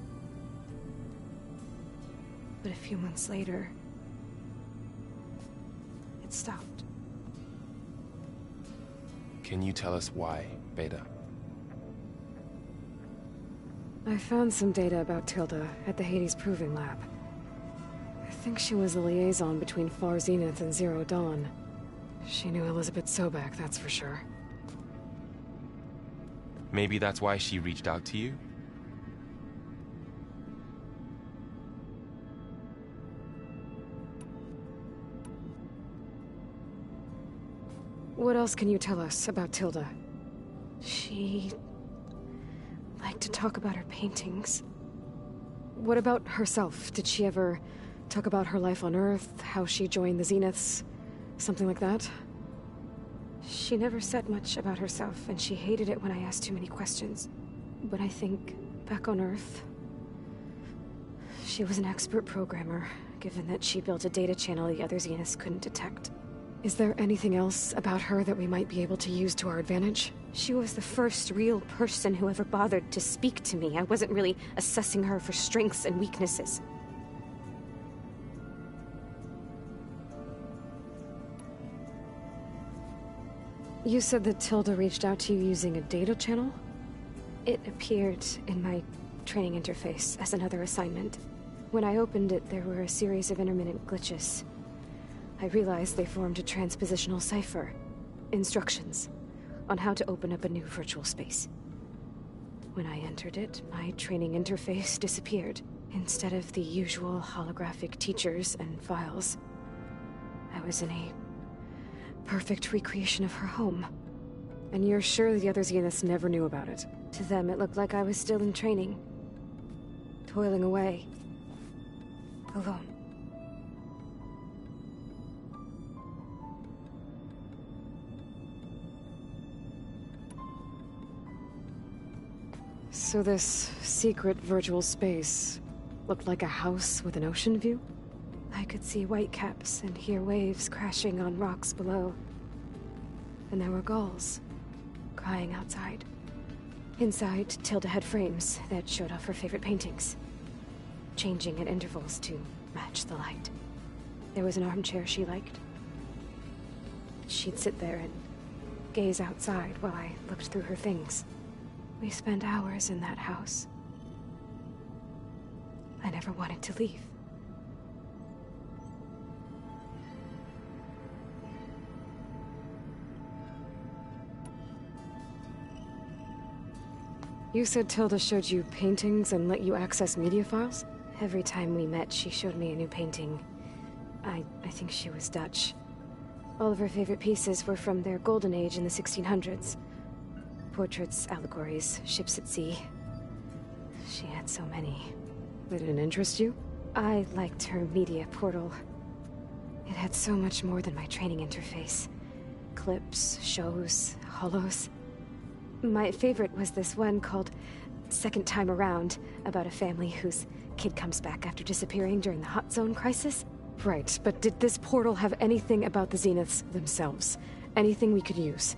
But a few months later, it stopped. Can you tell us why, Beta? I found some data about Tilda at the Hades Proving Lab. I think she was a liaison between Far Zenith and Zero Dawn. She knew Elizabeth Sobek, that's for sure. Maybe that's why she reached out to you? What else can you tell us about Tilda? She liked to talk about her paintings. What about herself? Did she ever talk about her life on Earth, how she joined the Zeniths, something like that? She never said much about herself, and she hated it when I asked too many questions. But I think, back on Earth, she was an expert programmer, given that she built a data channel the other Zeniths couldn't detect. Is there anything else about her that we might be able to use to our advantage? She was the first real person who ever bothered to speak to me. I wasn't really assessing her for strengths and weaknesses. You said that Tilda reached out to you using a data channel? It appeared in my training interface as another assignment. When I opened it, there were a series of intermittent glitches. I realized they formed a transpositional cipher. Instructions on how to open up a new virtual space. When I entered it, my training interface disappeared. Instead of the usual holographic teachers and files, I was in a perfect recreation of her home. And you're sure the other Zeniths never knew about it? To them, it looked like I was still in training. Toiling away. Alone. So this secret virtual space looked like a house with an ocean view? I could see whitecaps and hear waves crashing on rocks below. And there were gulls crying outside. Inside, Tilda had frames that showed off her favorite paintings, changing at intervals to match the light. There was an armchair she liked. She'd sit there and gaze outside while I looked through her things. We spent hours in that house. I never wanted to leave. You said Tilda showed you paintings and let you access media files? Every time we met, she showed me a new painting. I think she was Dutch. All of her favorite pieces were from their golden age in the 1600s. Portraits, allegories, ships at sea. She had so many. They didn't interest you? I liked her media portal. It had so much more than my training interface. Clips, shows, holos. My favorite was this one called Second Time Around, about a family whose kid comes back after disappearing during the Hot Zone crisis. Right, but did this portal have anything about the Zeniths themselves? Anything we could use?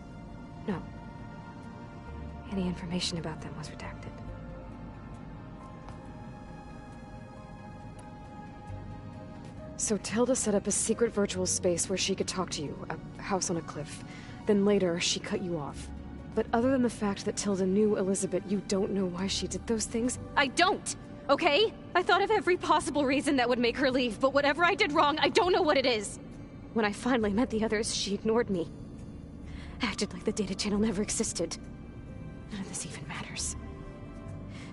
No. Any information about them was redacted. So Tilda set up a secret virtual space where she could talk to you, a house on a cliff. Then later, she cut you off. But other than the fact that Tilda knew Elizabeth, you don't know why she did those things? I don't! Okay? I thought of every possible reason that would make her leave, but whatever I did wrong, I don't know what it is. When I finally met the others, she ignored me. Acted like the data channel never existed. None of this even matters.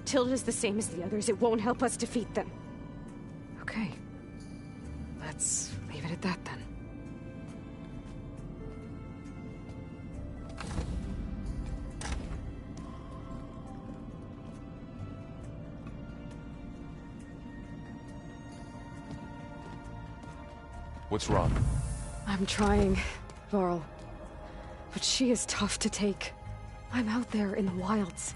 Tilda's the same as the others. It won't help us defeat them. Okay. Let's leave it at that then. What's wrong? I'm trying, Varl. But she is tough to take. I'm out there in the wilds,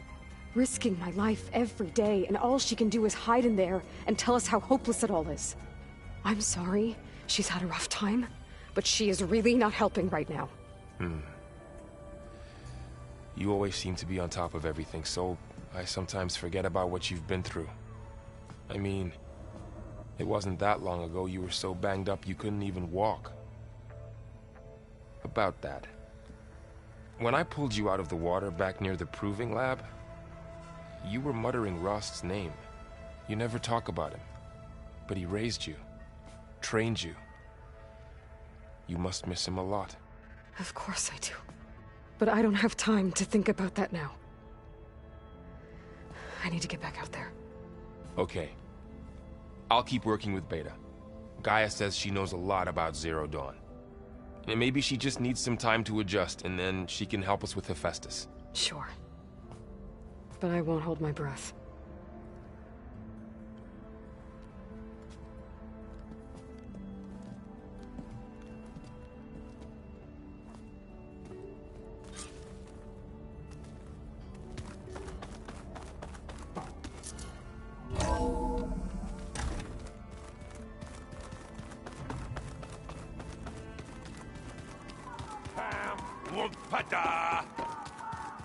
risking my life every day, and all she can do is hide in there and tell us how hopeless it all is. I'm sorry, she's had a rough time, but she is really not helping right now. You always seem to be on top of everything, so I sometimes forget about what you've been through. I mean, it wasn't that long ago you were so banged up you couldn't even walk. About that. When I pulled you out of the water back near the proving lab, you were muttering Rost's name. You never talk about him. But he raised you, trained you. You must miss him a lot. Of course I do. But I don't have time to think about that now. I need to get back out there. Okay. I'll keep working with Beta. Gaia says she knows a lot about Zero Dawn. And maybe she just needs some time to adjust, and then she can help us with Hephaestus. Sure. But I won't hold my breath.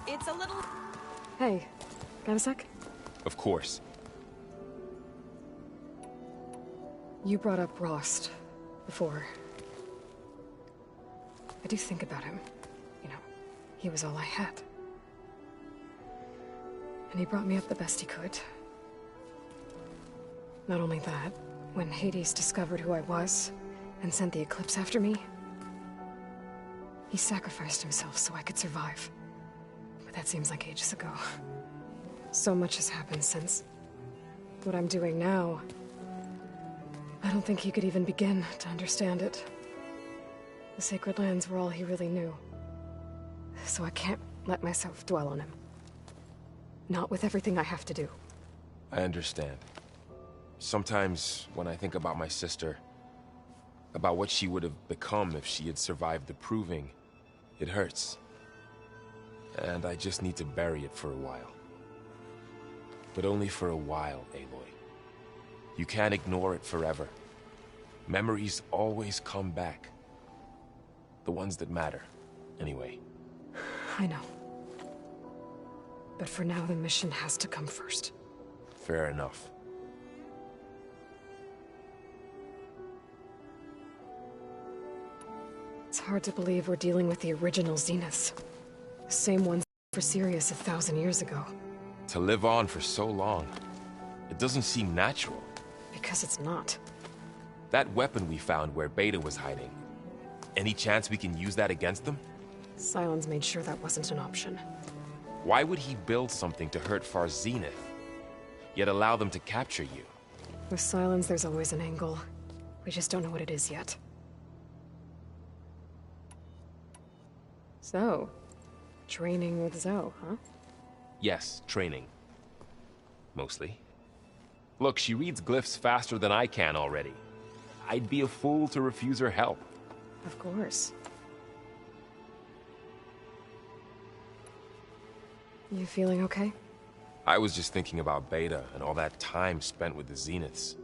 It's a little... Hey, got a sec? Of course. You brought up Rost before. I do think about him. You know, he was all I had. And he brought me up the best he could. Not only that, when Hades discovered who I was and sent the Eclipse after me, he sacrificed himself so I could survive. But that seems like ages ago. So much has happened since. What I'm doing now, I don't think he could even begin to understand it. The Sacred Lands were all he really knew. So I can't let myself dwell on him. Not with everything I have to do. I understand. Sometimes, when I think about my sister, about what she would have become if she had survived the Proving, it hurts. And I just need to bury it for a while. But only for a while, Aloy. You can't ignore it forever. Memories always come back. The ones that matter, anyway. I know. But for now, the mission has to come first. Fair enough. It's hard to believe we're dealing with the original Zeniths. The same ones for Sirius 1,000 years ago. To live on for so long, it doesn't seem natural. Because it's not. That weapon we found where Beta was hiding, any chance we can use that against them? Sylens made sure that wasn't an option. Why would he build something to hurt Far Zenith, yet allow them to capture you? With Sylens, there's always an angle. We just don't know what it is yet. So, training with Zoe, huh? Yes, training. Mostly. Look, she reads glyphs faster than I can already. I'd be a fool to refuse her help. Of course. You feeling okay? I was just thinking about Beta and all that time spent with the Zeniths.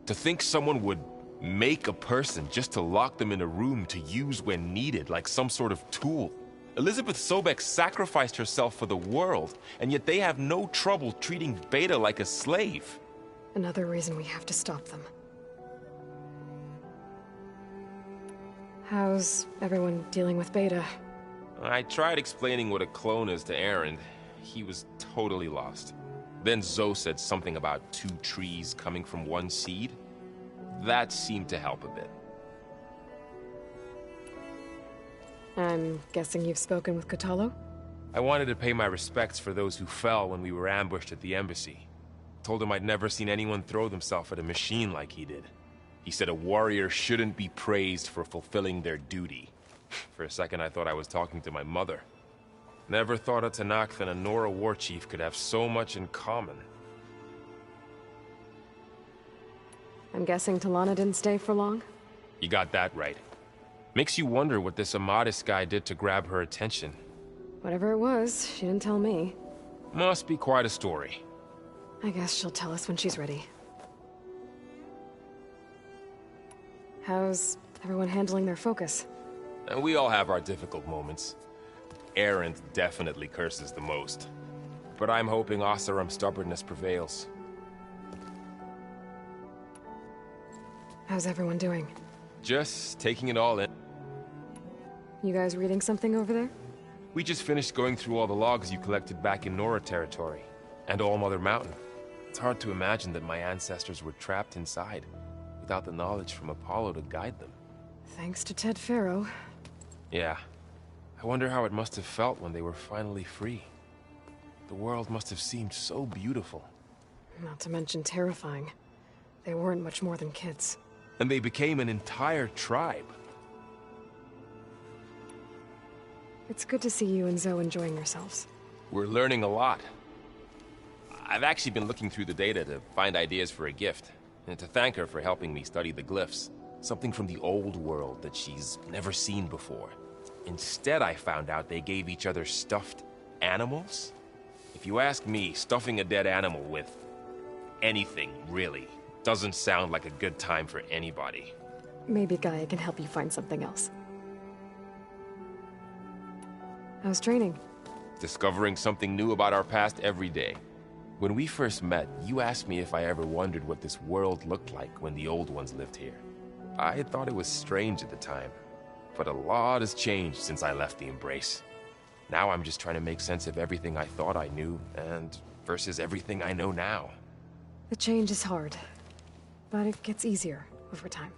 To think someone would make a person just to lock them in a room to use when needed, like some sort of tool. Elizabeth Sobek sacrificed herself for the world, and yet they have no trouble treating Beta like a slave. Another reason we have to stop them. How's everyone dealing with Beta? I tried explaining what a clone is to Aaron. He was totally lost. Then Zoe said something about 2 trees coming from 1 seed. That seemed to help a bit. I'm guessing you've spoken with Kotallo? I wanted to pay my respects for those who fell when we were ambushed at the embassy. Told him I'd never seen anyone throw themselves at a machine like he did. He said a warrior shouldn't be praised for fulfilling their duty. For a second I thought I was talking to my mother. Never thought a Tenakth and a Nora war chief could have so much in common. I'm guessing Talana didn't stay for long? You got that right. Makes you wonder what this Amadis guy did to grab her attention. Whatever it was, she didn't tell me. Must be quite a story. I guess she'll tell us when she's ready. How's everyone handling their focus? And we all have our difficult moments. Aerith definitely curses the most. But I'm hoping Oseram's stubbornness prevails. How's everyone doing? Just taking it all in. You guys reading something over there? We just finished going through all the logs you collected back in Nora territory. And All Mother Mountain. It's hard to imagine that my ancestors were trapped inside, without the knowledge from Apollo to guide them. Thanks to Ted Faro. Yeah, I wonder how it must have felt when they were finally free. The world must have seemed so beautiful. Not to mention terrifying. They weren't much more than kids. And they became an entire tribe. It's good to see you and Zoe enjoying yourselves. We're learning a lot. I've actually been looking through the data to find ideas for a gift, and to thank her for helping me study the glyphs. Something from the old world that she's never seen before. Instead, I found out they gave each other stuffed animals. If you ask me, stuffing a dead animal with anything, really, doesn't sound like a good time for anybody. Maybe Gaia can help you find something else. How's training? Discovering something new about our past every day. When we first met, you asked me if I ever wondered what this world looked like when the old ones lived here. I thought it was strange at the time, but a lot has changed since I left the Embrace. Now I'm just trying to make sense of everything I thought I knew, and versus everything I know now. The change is hard, but it gets easier over time.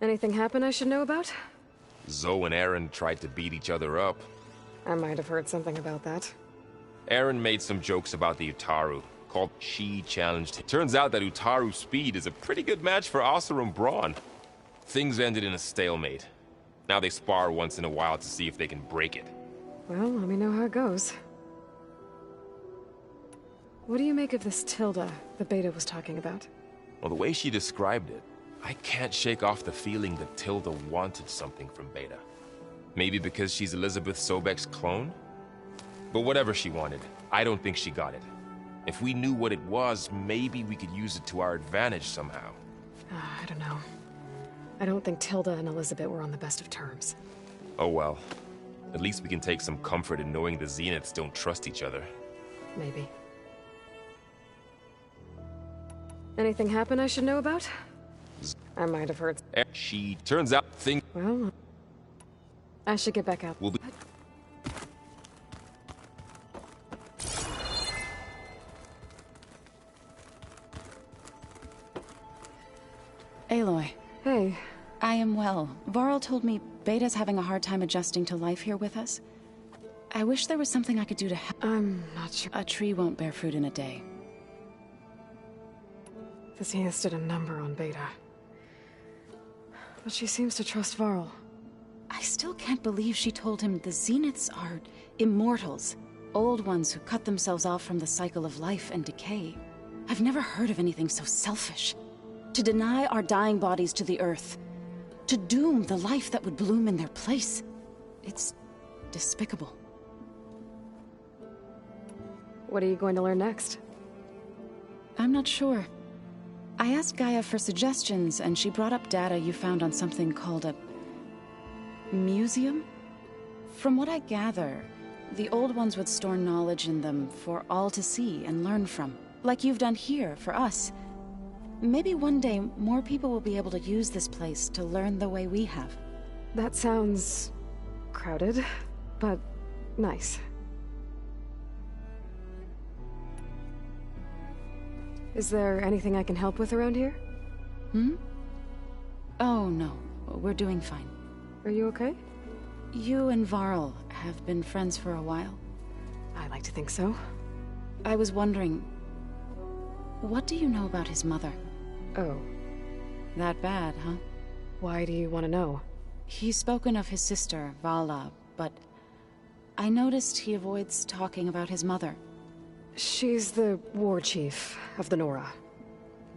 Anything happen I should know about? Zoe and Aaron tried to beat each other up. I might have heard something about that. Aaron made some jokes about the Utaru, called she challenged him. Turns out that Utaru's speed is a pretty good match for Oseram brawn. Things ended in a stalemate. Now they spar once in a while to see if they can break it. Well, let me know how it goes. What do you make of this Tilda the Beta was talking about? Well, the way she described it, I can't shake off the feeling that Tilda wanted something from Beta. Maybe because she's Elizabeth Sobek's clone? But whatever she wanted, I don't think she got it. If we knew what it was, maybe we could use it to our advantage somehow. I don't know. I don't think Tilda and Elizabeth were on the best of terms. Oh well. At least we can take some comfort in knowing the Zeniths don't trust each other. Maybe. Anything happen I should know about? I might have heard. She turns out things. Well, I should get back out. We'll be. Aloy. Hey. I am well. Varl told me Beta's having a hard time adjusting to life here with us. I wish there was something I could do to help. I'm not sure. A tree won't bear fruit in a day. The Zeniths did a number on Beta. But she seems to trust Varl. I still can't believe she told him the Zeniths are immortals. Old ones who cut themselves off from the cycle of life and decay. I've never heard of anything so selfish. To deny our dying bodies to the earth. To doom the life that would bloom in their place. It's despicable. What are you going to learn next? I'm not sure. I asked Gaia for suggestions, and she brought up data you found on something called a museum? From what I gather, the old ones would store knowledge in them for all to see and learn from. Like you've done here, for us. Maybe one day, more people will be able to use this place to learn the way we have. That sounds crowded, but nice. Is there anything I can help with around here? Hmm? Oh, no. We're doing fine. Are you okay? You and Varl have been friends for a while. I like to think so. I was wondering, what do you know about his mother? Oh. That bad, huh? Why do you want to know? He's spoken of his sister, Vala, but I noticed he avoids talking about his mother. She's the war chief of the Nora.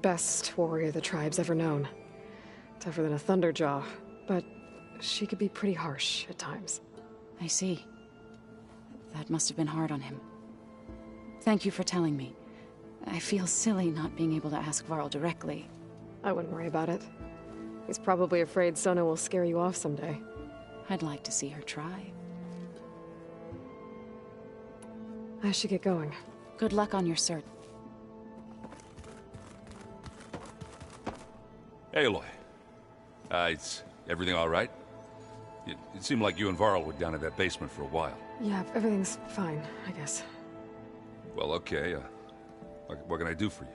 Best warrior the tribe's ever known. Tougher than a Thunderjaw, but she could be pretty harsh at times. I see. That must have been hard on him. Thank you for telling me. I feel silly not being able to ask Varl directly. I wouldn't worry about it. He's probably afraid Sona will scare you off someday. I'd like to see her try. I should get going. Good luck on your cert. Aloy. Is everything all right? It seemed like you and Varl were down in that basement for a while. Yeah, everything's fine, I guess. Well, okay. What can I do for you?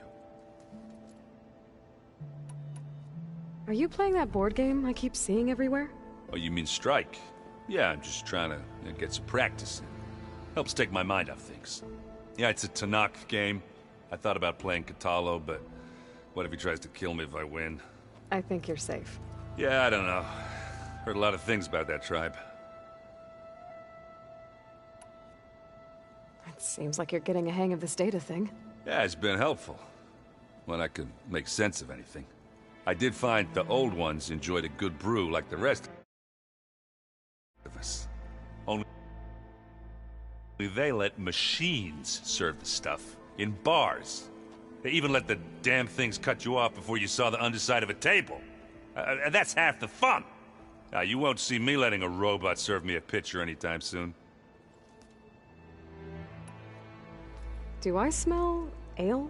Are you playing that board game I keep seeing everywhere? Oh, you mean Strike? Yeah, I'm just trying to get some practice in. Helps take my mind off things. Yeah, it's a Tanakh game. I thought about playing Katalo, but what if he tries to kill me if I win? I think you're safe. Yeah, I don't know. Heard a lot of things about that tribe. It seems like you're getting a hang of this data thing. Yeah, it's been helpful. When I could make sense of anything. I did find the old ones enjoyed a good brew like the rest of us. Only they let machines serve the stuff in bars. They even let the damn things cut you off before you saw the underside of a table. And that's half the fun. You won't see me letting a robot serve me a pitcher anytime soon. Do I smell ale?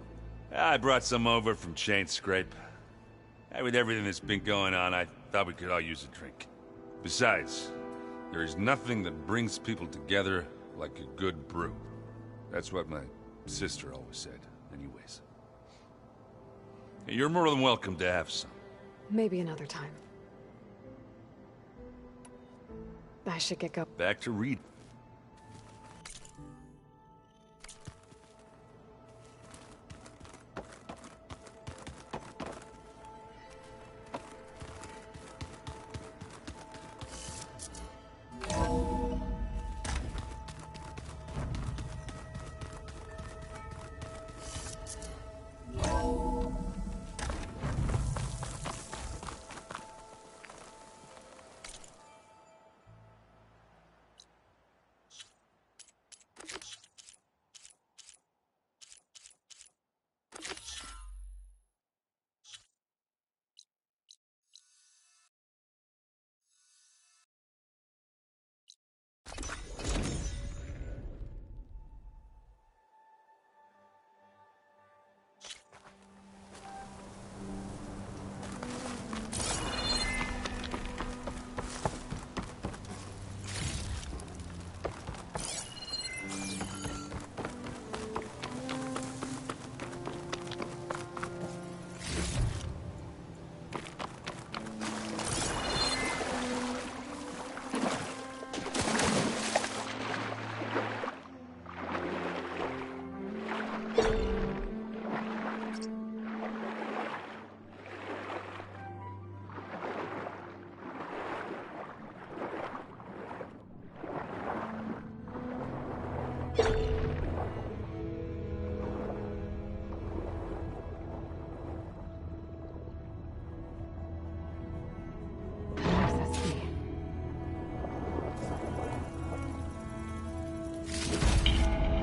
I brought some over from Chain Scrape. With everything that's been going on, I thought we could all use a drink. Besides, there is nothing that brings people together like a good brew. That's what my sister always said, anyways. You're more than welcome to have some. Maybe another time. I should get going. Back to read.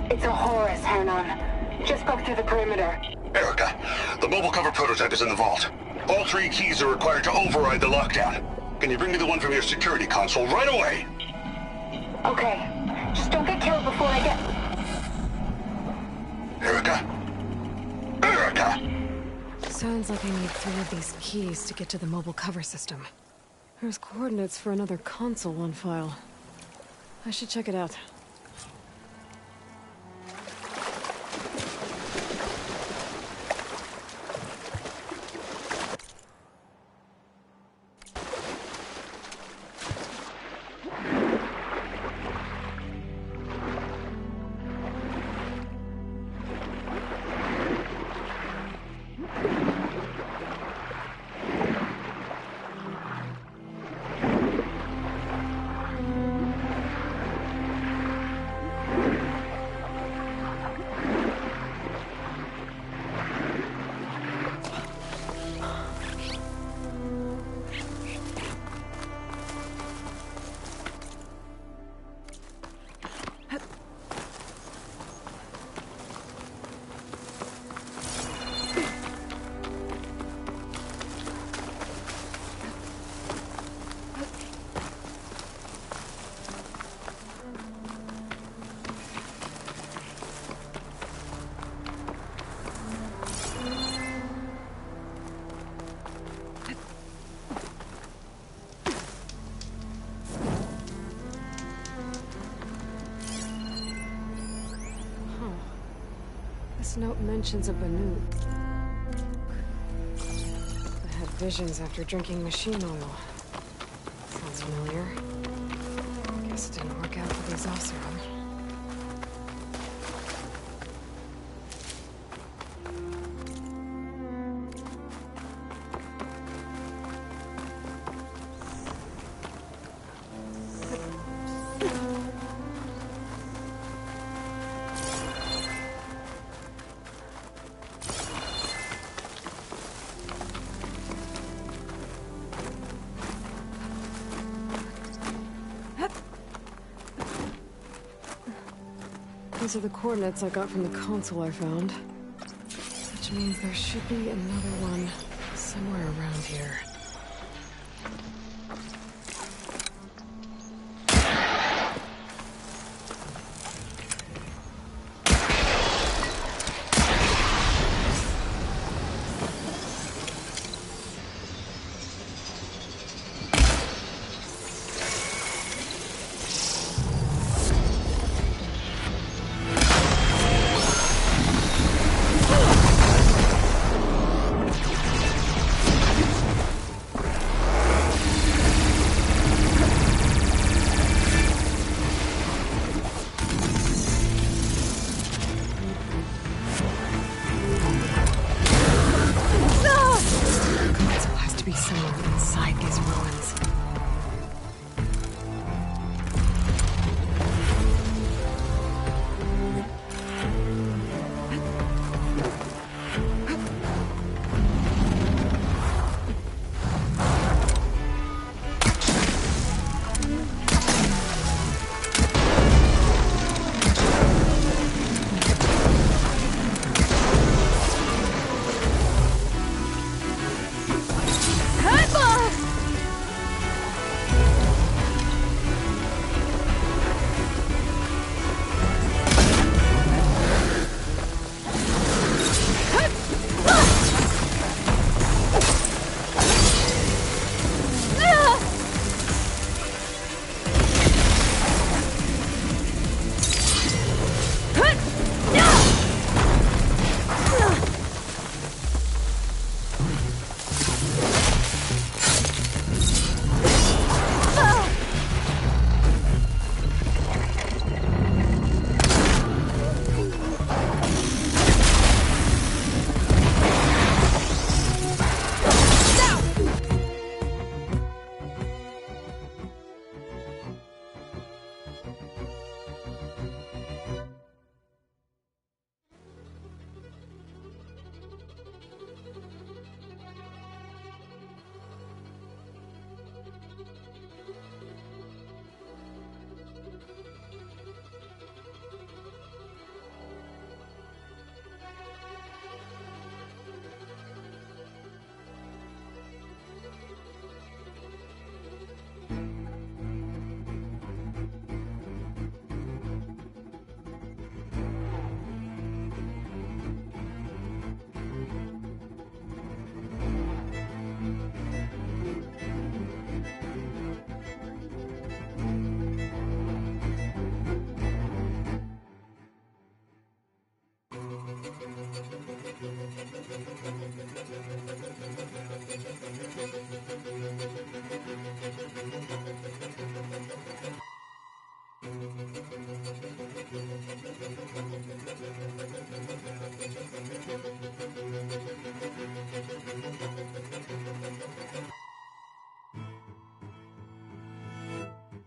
It's a Horus, Hernon. Just broke through the perimeter. Erica, the mobile cover prototype is in the vault. All 3 keys are required to override the lockdown. Can you bring me the one from your security console right away? Okay. Just don't get killed before I get... Erica? Erica! Sounds like I need 3 of these keys to get to the mobile cover system. There's coordinates for another console on file. I should check it out. This note mentions a Banuk. The head Visions after drinking machine oil. Sounds familiar. Guess it didn't work out for these Oseram. These are the coordinates I got from the console I found. Which means there should be another one somewhere around here. Somewhere inside these ruins.